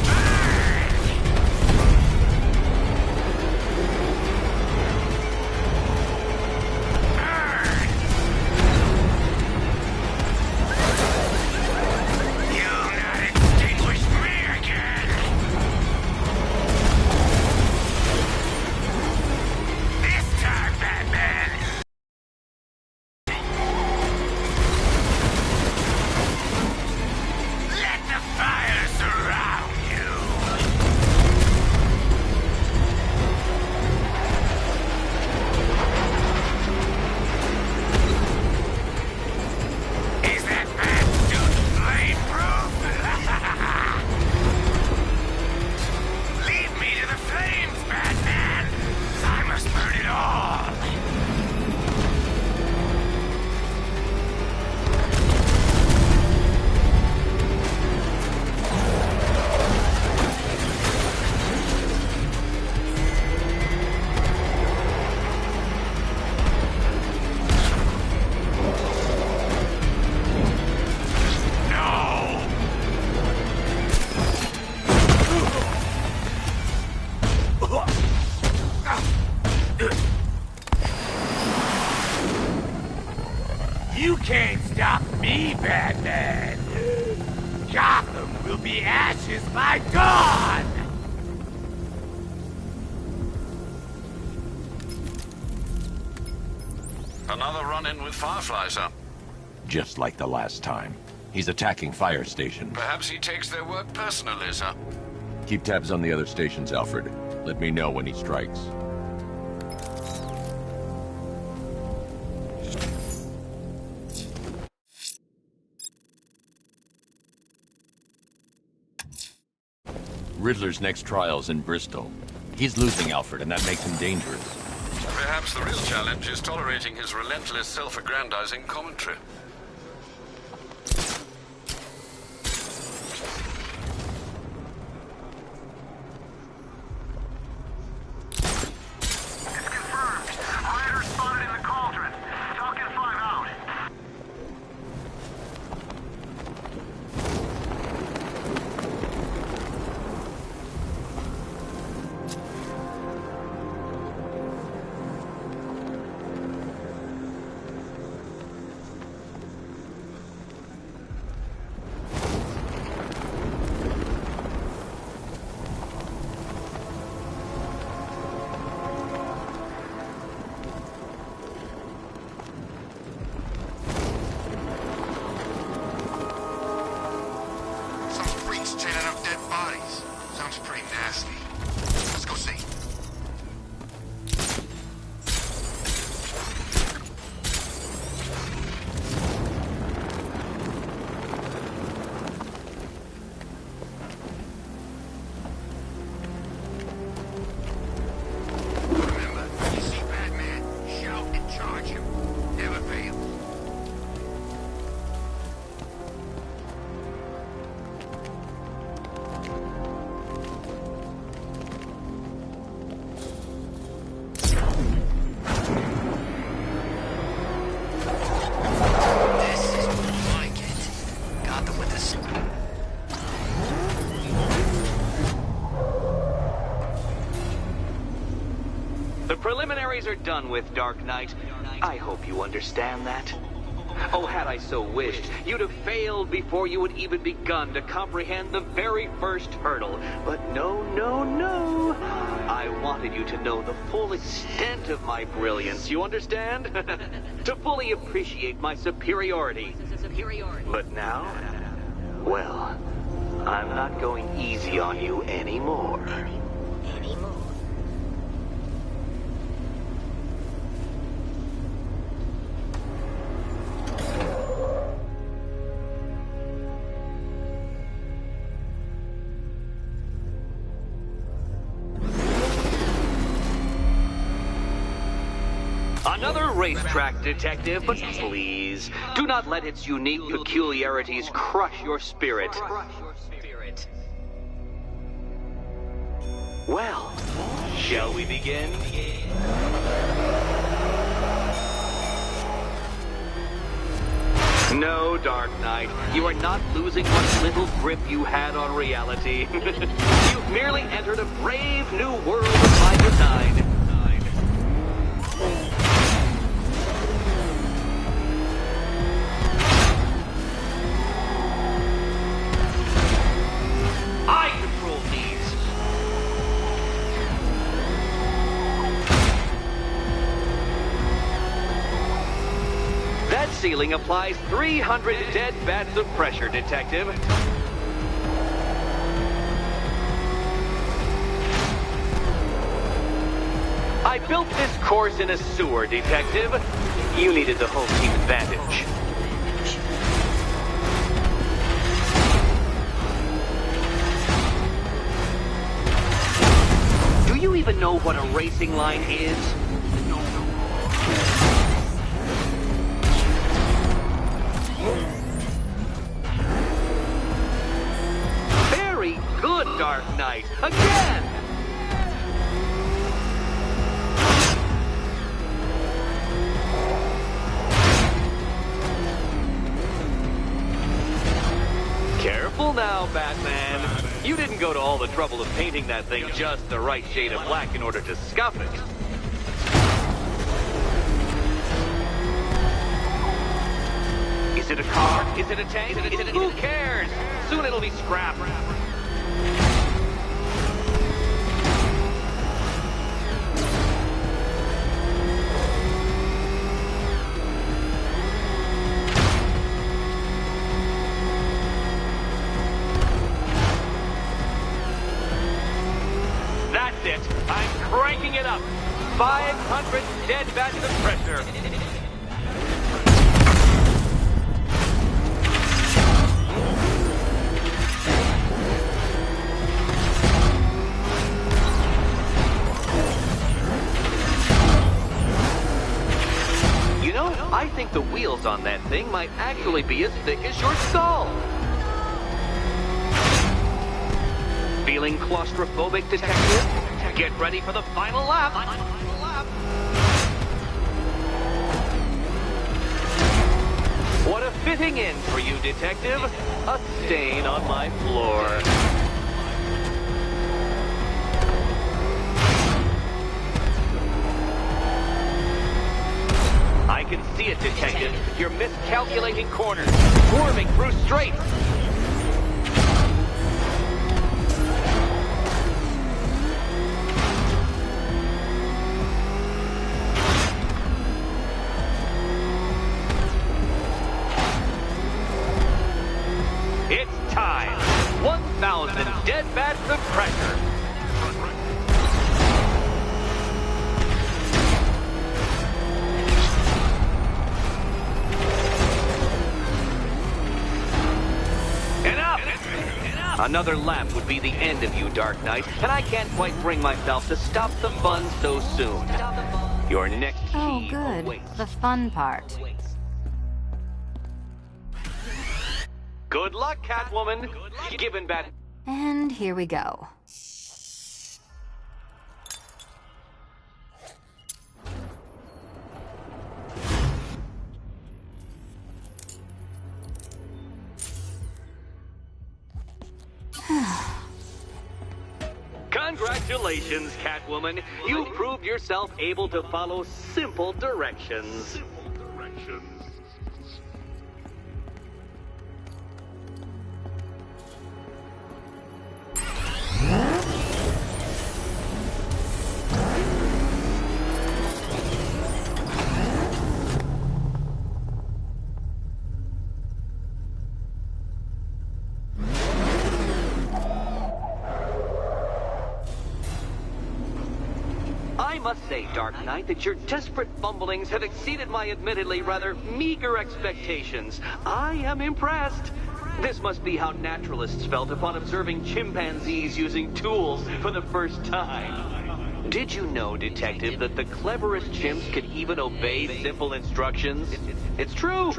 Speaker 15: You can't stop me, Batman! Gotham will be ashes by dawn!
Speaker 1: Another run-in with Firefly, sir.
Speaker 3: Just like the last time. He's attacking fire stations.
Speaker 1: Perhaps he takes their work personally, sir.
Speaker 3: Keep tabs on the other stations, Alfred. Let me know when he strikes. Riddler's next trial's in Bristol. He's losing Alfred, and that makes him dangerous.
Speaker 1: Perhaps the real challenge is tolerating his relentless self-aggrandizing commentary.
Speaker 2: It's confirmed. Rider spotted in the cauldron. Falcon 5 out. Chaining up dead bodies. Sounds pretty nasty. Let's go see. Remember, when you see Batman, shout and charge him. Never fails.
Speaker 4: The preliminaries are done with, Dark Knight. I hope you understand that. Oh, had I so wished, you'd have failed before you had even begun to comprehend the very first hurdle. But no, no, no. I wanted you to know the full extent of my brilliance, you understand? To fully appreciate my superiority. But now, well, I'm not going easy on you anymore. Another racetrack, detective, but please, do not let its unique peculiarities crush your spirit. Well, shall we begin? No, Dark Knight, you are not losing what little grip you had on reality. You've merely entered a brave new world of my design. I control these. That ceiling applies 300 dead bats of pressure, Detective. I built this course in a sewer, Detective. You needed the home team advantage. Do you even know what a racing line is? Very good, Dark Knight. Again! Careful now, Batman. You didn't go to all the trouble of painting that thing just the right shade of black in order to scuff it. Is it a car? Is it a tank? Who cares? Soon it'll be scrap. That's it. I'm cranking it up. 500 dead bats of pressure. You know, I think the wheels on that thing might actually be as thick as your skull. Feeling claustrophobic, Detective? Get ready for the final lap. What a fitting end for you, Detective. A stain on my floor. I can see it, Detective. You're miscalculating corners, swerving through straights. It's time. 1,000 dead bats of pressure. Enough! Another lap would be the end of you, Dark Knight, and I can't quite bring myself to stop the fun so soon. Your next key
Speaker 7: Oh, good.
Speaker 4: awaits.
Speaker 7: The fun part.
Speaker 4: Good luck, Catwoman. Given Bat...
Speaker 7: And here we go.
Speaker 4: Congratulations, Catwoman. You proved yourself able to follow simple directions. must say, Dark Knight, that your desperate fumblings have exceeded my admittedly rather meager expectations. I am impressed. This must be how naturalists felt upon observing chimpanzees using tools for the first time. Did you know, Detective, that the cleverest chimps can even obey simple instructions? It's true.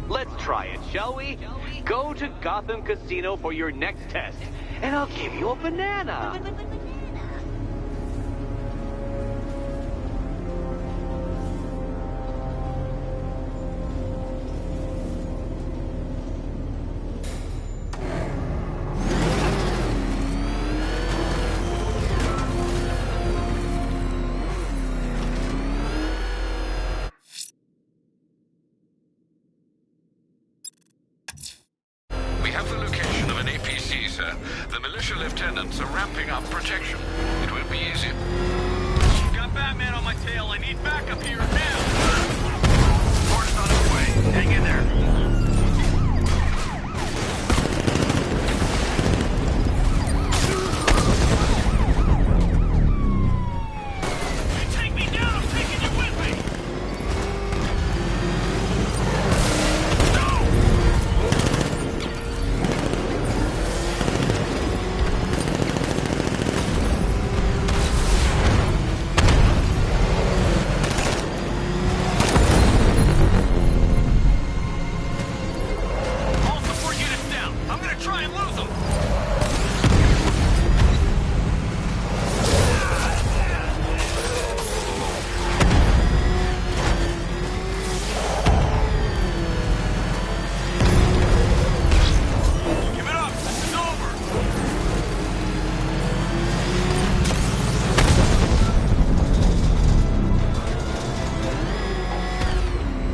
Speaker 4: Let's try it, shall we? Go to Gotham Casino for your next test, and I'll give you a banana.
Speaker 1: We have the location of an APC, sir. The militia lieutenants are ramping up protection. It won't be easy.
Speaker 5: Got Batman on my tail. I need backup here now. Force on its way. Hang in there.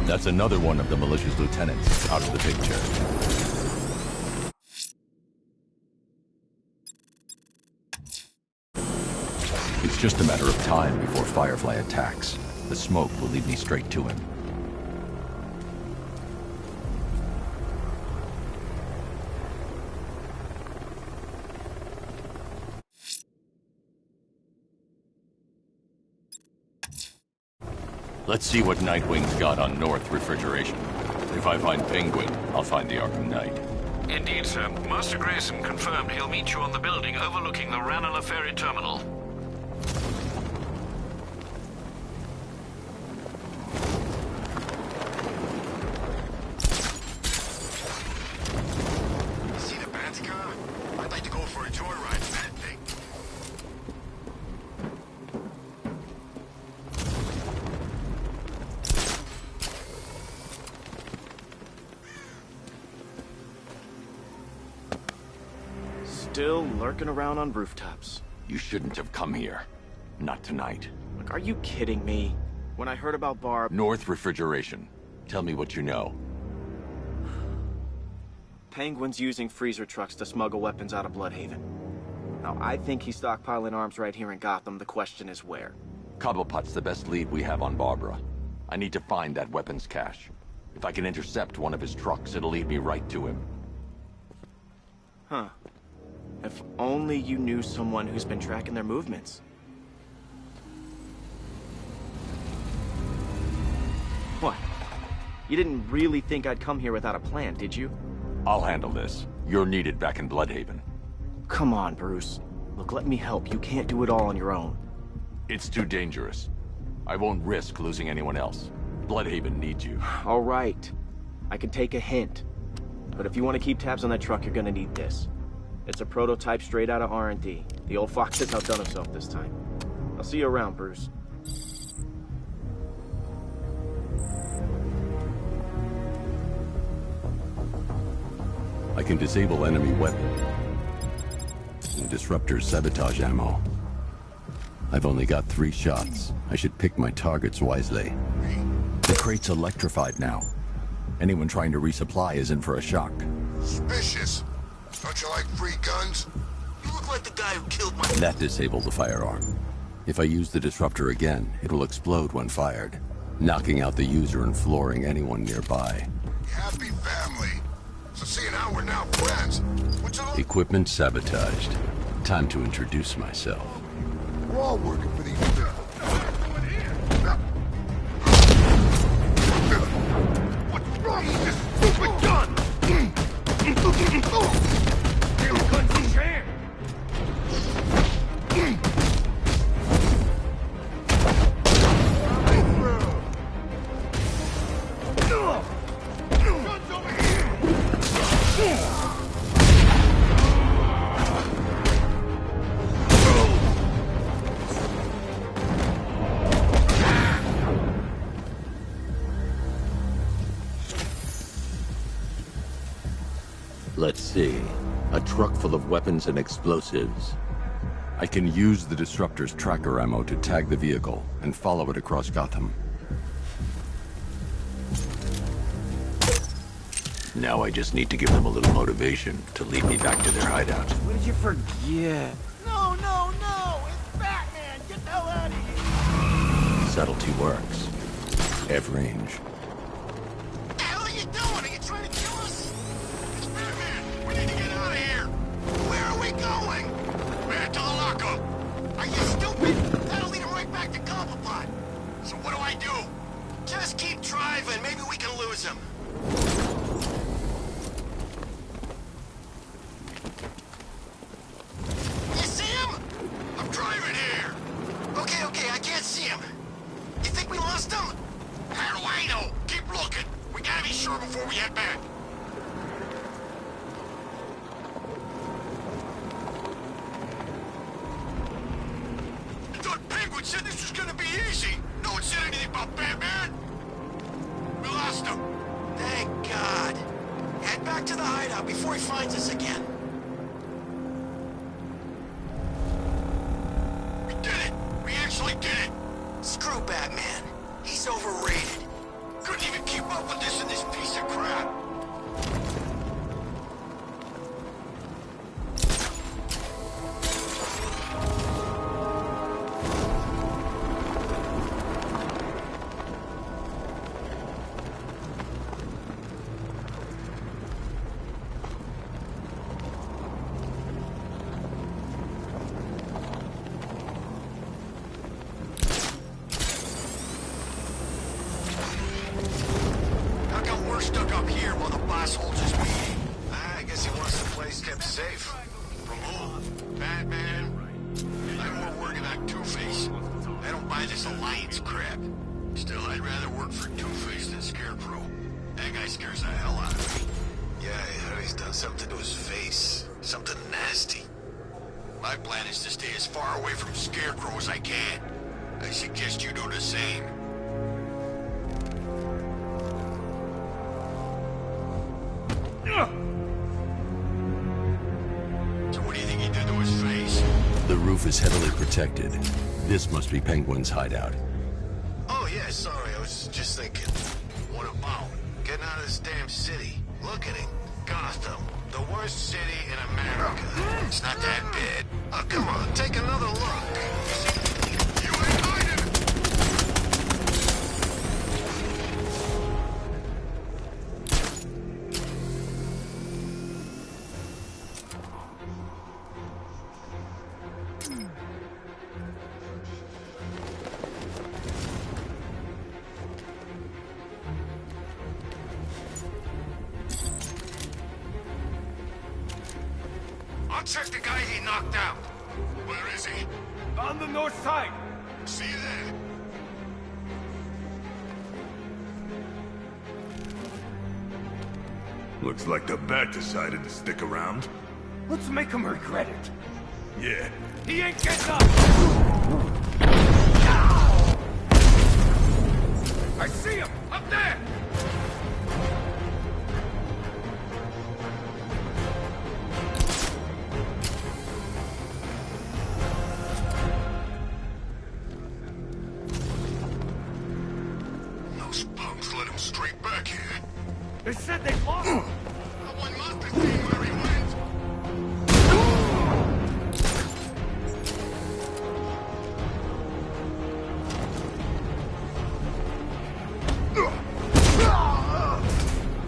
Speaker 3: That's another one of the militia's lieutenants out of the picture. It's just a matter of time before Firefly attacks. The smoke will lead me straight to him. Let's see what Nightwing's got on North Refrigeration. If I find Penguin, I'll find the Arkham Knight.
Speaker 1: Indeed, sir. Master Grayson confirmed he'll meet you on the building overlooking the Ranelagh Ferry Terminal.
Speaker 2: See the Bat's car? I'd like to go for a joyride in that thing.
Speaker 16: Still lurking around on rooftops.
Speaker 3: You shouldn't have come here. Not tonight.
Speaker 16: Look, are you kidding me? When I heard about Barb...
Speaker 3: North Refrigeration. Tell me what you know.
Speaker 16: Penguin's using freezer trucks to smuggle weapons out of Bloodhaven. Now, I think he's stockpiling arms right here in Gotham. The question is where.
Speaker 3: Cobblepot's the best lead we have on Barbara. I need to find that weapons cache. If I can intercept one of his trucks, it'll lead me right to him.
Speaker 16: Huh. If only you knew someone who's been tracking their movements. What? You didn't really think I'd come here without a plan, did you?
Speaker 3: I'll handle this. You're needed back in Bloodhaven.
Speaker 16: Come on, Bruce. Look, let me help. You can't do it all on your own.
Speaker 3: It's too dangerous. I won't risk losing anyone else. Bloodhaven needs you.
Speaker 16: All right. I can take a hint. But if you want to keep tabs on that truck, you're gonna need this. It's a prototype straight out of R&D. The old fox has outdone himself this time. I'll see you around, Bruce.
Speaker 3: I can disable enemy weapon. And disruptor sabotage ammo. I've only got 3 shots. I should pick my targets wisely. The crate's electrified now. Anyone trying to resupply is in for a shock.
Speaker 2: Suspicious. Don't you like free guns? You look like the guy who killed my...
Speaker 3: That disabled the firearm. If I use the disruptor again, it will explode when fired, knocking out the user and flooring anyone nearby.
Speaker 2: Happy family. So seeing how we're now friends. What's all...
Speaker 3: Equipment sabotaged. Time to introduce myself.
Speaker 2: We're all working for these...
Speaker 3: Let's see. A truck full of weapons and explosives. I can use the Disruptor's tracker ammo to tag the vehicle and follow it across Gotham. Now I just need to give them a little motivation to lead me back to their hideout.
Speaker 15: What did you forget?
Speaker 9: No, no, no! It's Batman! Get the hell out of here!
Speaker 3: Subtlety works. F range.
Speaker 2: What the hell are you doing? Are you trying to kill us? It's Batman! We need to get out of here! Where are we going? Back to the lockup! Are you stupid? That'll lead him right back to Cobblepot! So what do I do? Just keep driving. Maybe we can lose him. You see him? I'm driving here. Okay, I can't see him. You think we lost him? How do I know? Keep looking. We gotta be sure before we head back. I thought Penguin said this was gonna be easy. No one said anything about Batman. We lost him. Thank God. Head back to the hideout before he finds us again. We did it. We actually did it. Screw Batman. He's overrated. Couldn't even keep up with this in this piece of crap. How come we're stuck up here while the boss holds his meeting? I guess he wants the place kept safe. From who? Batman? I'm more worried about Two-Face. I don't buy this alliance crap. Still, I'd rather work for Two-Face than Scarecrow. That guy scares the hell out of me. Yeah, I heard he's done something to his face. Something nasty. My plan is to stay as far away from Scarecrow as I can. I suggest you do the same. So what do you think he did to his face?
Speaker 3: The roof is heavily protected. This must be Penguin's hideout.
Speaker 2: Oh, yeah, sorry. I was just thinking. What about getting out of this damn city? Look at it. Gotham. The worst city in America. It's not that bad. Oh, come on. Take another look. You ain't hiding. I'll check the guy he knocked out. Where is he?
Speaker 15: On the north side.
Speaker 2: See you there.
Speaker 17: Looks like the Bat decided to stick around.
Speaker 15: Let's make him regret it.
Speaker 17: Yeah.
Speaker 15: He ain't getting up! I see him! Up there!
Speaker 2: Those punks let him straight back here.
Speaker 15: They said they lost him!
Speaker 2: Someone must have seen where he went.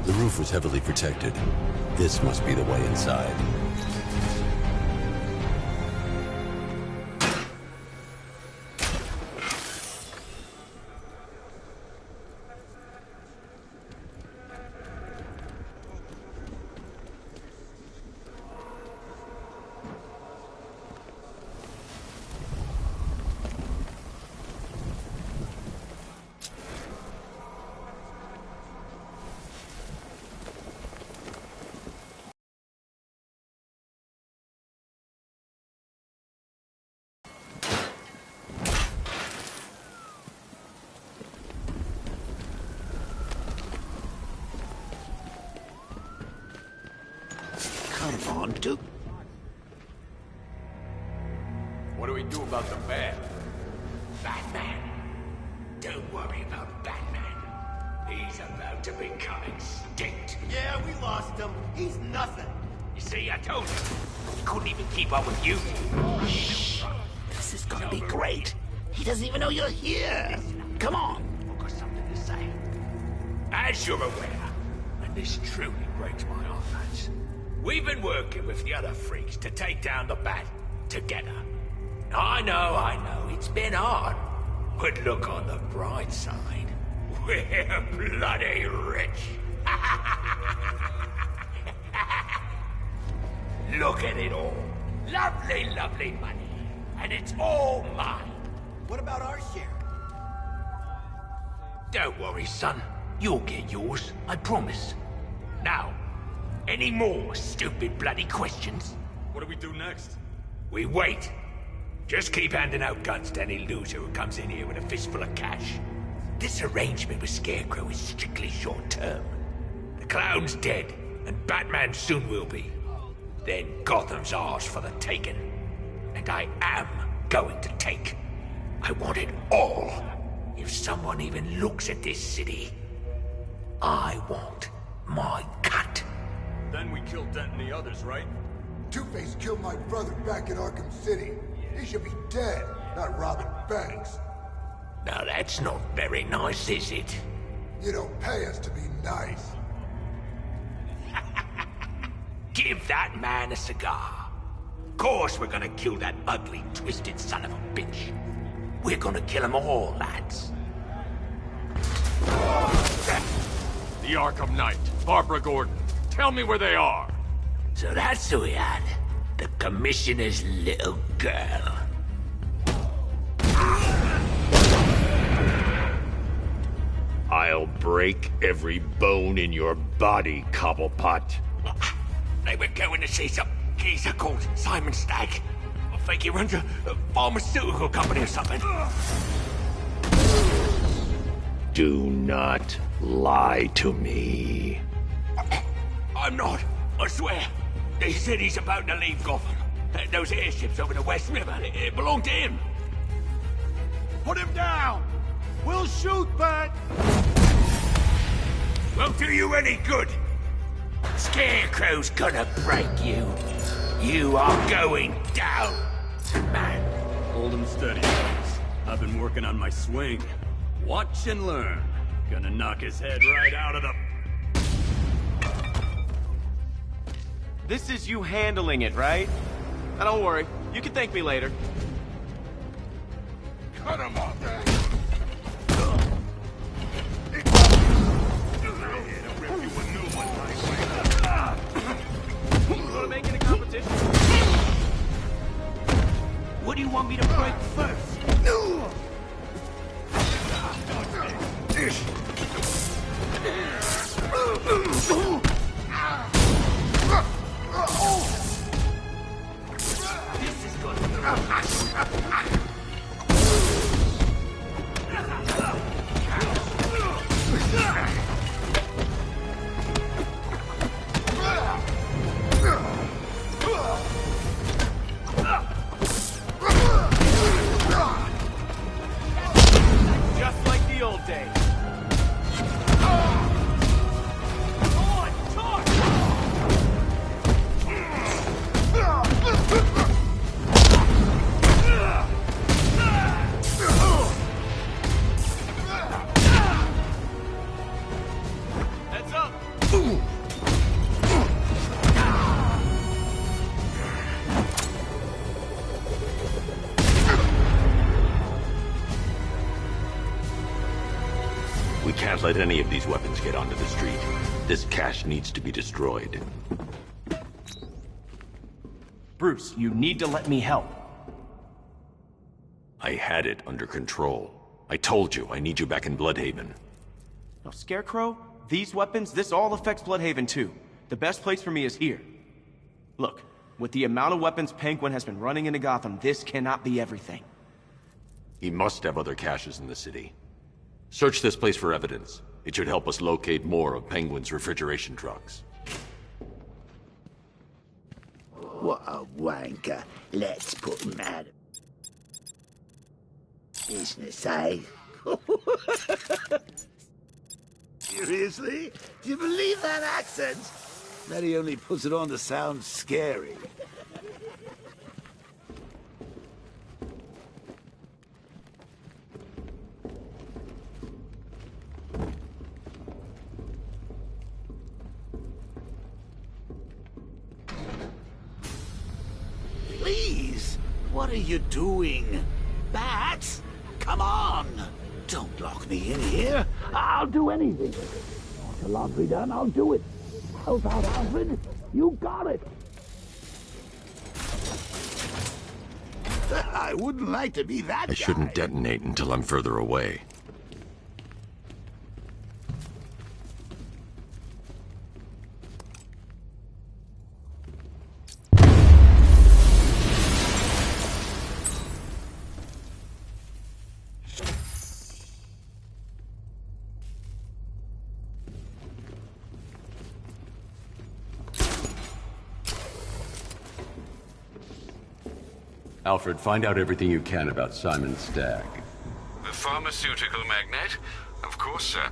Speaker 3: The roof was heavily protected. This must be the way inside.
Speaker 9: want to.
Speaker 15: What do we do about the bat?
Speaker 18: Batman. Don't worry about Batman. He's about to become extinct.
Speaker 15: Yeah, we lost him. He's nothing.
Speaker 18: You see, I told you. He couldn't even keep up with you.
Speaker 9: Shh. This is gonna be great. He doesn't even know you're here. Come on.
Speaker 18: I've got something to say. As you're aware, and this truly breaks my heart, lads, we've been working with the other freaks to take down the Bat together. I know, it's been hard. But look on the bright side. We're bloody rich. Look at it all. Lovely, lovely money. And it's all mine.
Speaker 15: What about our share?
Speaker 18: Don't worry, son. You'll get yours, I promise. Now, any more stupid bloody questions?
Speaker 5: What do we do next?
Speaker 18: We wait. Just keep handing out guns to any loser who comes in here with a fistful of cash. This arrangement with Scarecrow is strictly short-term. The Clown's dead, and Batman soon will be. Then Gotham's ours for the taking. And I am going to take. I want it all. If someone even looks at this city, I want my cut.
Speaker 5: Then we kill Dent and the others, right?
Speaker 19: Two-Face killed my brother back in Arkham City. He should be dead, not robbing banks.
Speaker 18: Now that's not very nice, is it?
Speaker 19: You don't pay us to be nice.
Speaker 18: Give that man a cigar. Of course we're gonna kill that ugly, twisted son of a bitch. We're gonna kill them all, lads.
Speaker 5: The Arkham Knight, Barbara Gordon. Tell me where they are.
Speaker 18: So that's who we had. The Commissioner's little girl.
Speaker 20: I'll break every bone in your body, Cobblepot.
Speaker 18: They were going to see some geezer called Simon Stagg. I think he runs a pharmaceutical company or something.
Speaker 20: Do not lie to me.
Speaker 18: I'm not, I swear. They said he's about to leave Gotham. Those airships over the West River, it belonged to him.
Speaker 15: Put him down! We'll shoot, Bat!
Speaker 18: Won't do you any good. Scarecrow's gonna break you. You are going down, man.
Speaker 5: Hold him steady, guys. I've been working on my swing. Watch and learn. Gonna knock his head right out of the...
Speaker 16: This is you handling it, right? Now don't worry, you can thank me later.
Speaker 15: Cut him off there!
Speaker 16: You wanna make it a competition?
Speaker 18: What do you want me to break first? This is good.
Speaker 16: Just like the old days. Heads up!
Speaker 20: We can't let any of these weapons get onto the street. This cache needs to be destroyed.
Speaker 16: Bruce, you need to let me help.
Speaker 20: I had it under control. I told you, I need you back in Bloodhaven.
Speaker 16: Now, Scarecrow, these weapons, this all affects Bloodhaven too. The best place for me is here. Look, with the amount of weapons Penguin has been running into Gotham, this cannot be everything.
Speaker 20: He must have other caches in the city. Search this place for evidence. It should help us locate more of Penguin's refrigeration trucks.
Speaker 9: What a wanker. Let's put him out of business, eh? Seriously? Do you believe that accent? That he only puts it on to sound scary. Please, what are you doing? Bats? Come on! Don't lock me in here. I'll do anything. Want the laundry done? I'll do it. Help out, Alfred. You got it. I wouldn't like to be that guy.
Speaker 20: I shouldn't detonate until I'm further away.
Speaker 3: Alfred, find out everything you can about Simon Stagg.
Speaker 1: The pharmaceutical magnate? Of course, sir.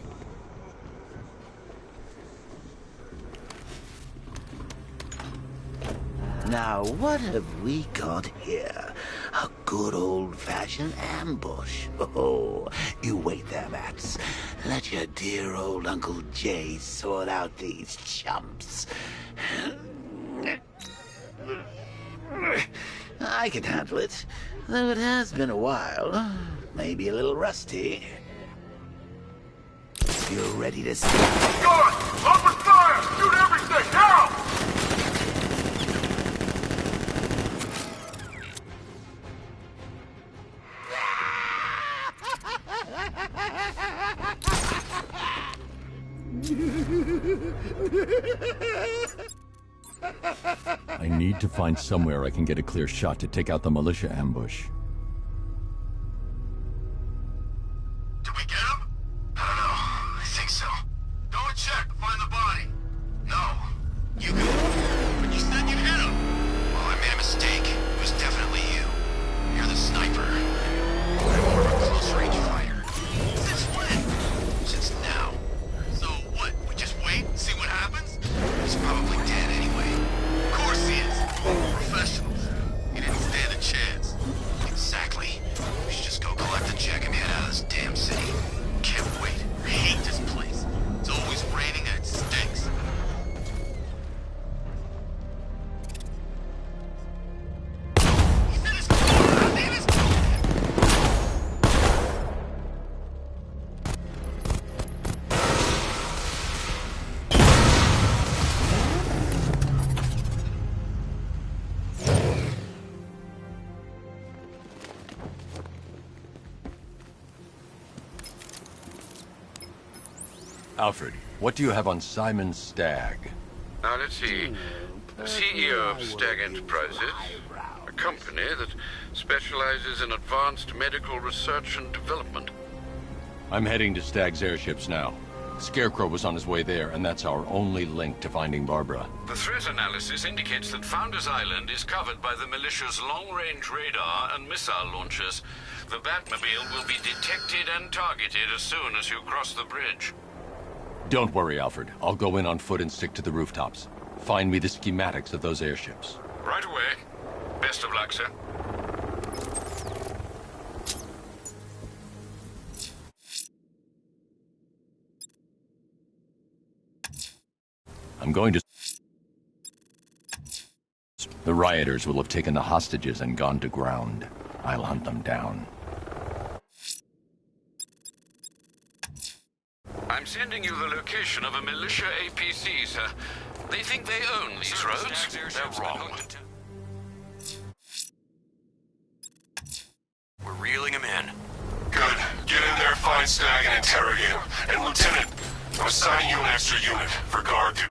Speaker 9: Now, what have we got here? A good old-fashioned ambush. Oh, you wait there, Bats. Let your dear old Uncle Jay sort out these chumps. I can handle it, though it has been a while. Maybe a little rusty. You're ready to see.
Speaker 17: Guard! Open fire! Shoot everything! Now!
Speaker 3: I need to find somewhere I can get a clear shot to take out the militia ambush.
Speaker 2: Did we get him? I don't know. I think so. Go and check. Find the body. No. You good? But you said you hit him. Well, I made a mistake. It was definitely you. You're the sniper. I'm more of a close-range fighter. Since when? Since now. So what? We just wait and see what happens? He's probably dead anyway. Of course he is. Professionals. He didn't stand a chance. Exactly. We should just go collect the check and head out of this damn city. Can't wait. I hate this place. It's always raining and it stinks. He's in his car! In his
Speaker 3: Alfred, what do you have on Simon Stagg?
Speaker 1: Now, let's see. The CEO of Stagg Enterprises, a company that specializes in advanced medical research and development.
Speaker 3: I'm heading to Stagg's airships now. Scarecrow was on his way there, and that's our only link to finding Barbara.
Speaker 1: The threat analysis indicates that Founders Island is covered by the militia's long-range radar and missile launchers. The Batmobile will be detected and targeted as soon as you cross the bridge.
Speaker 3: Don't worry, Alfred. I'll go in on foot and stick to the rooftops. Find me the schematics of those airships.
Speaker 1: Right away. Best of luck, sir.
Speaker 3: I'm going to... The rioters will have taken the hostages and gone to ground. I'll hunt them down.
Speaker 1: I'm sending you the location of a militia APC, sir. They think they own these roads. They're wrong.
Speaker 17: We're reeling him in. Good. Get in there, find Stagg, and interrogate him. And Lieutenant, I'm assigning you an extra unit for guard duty.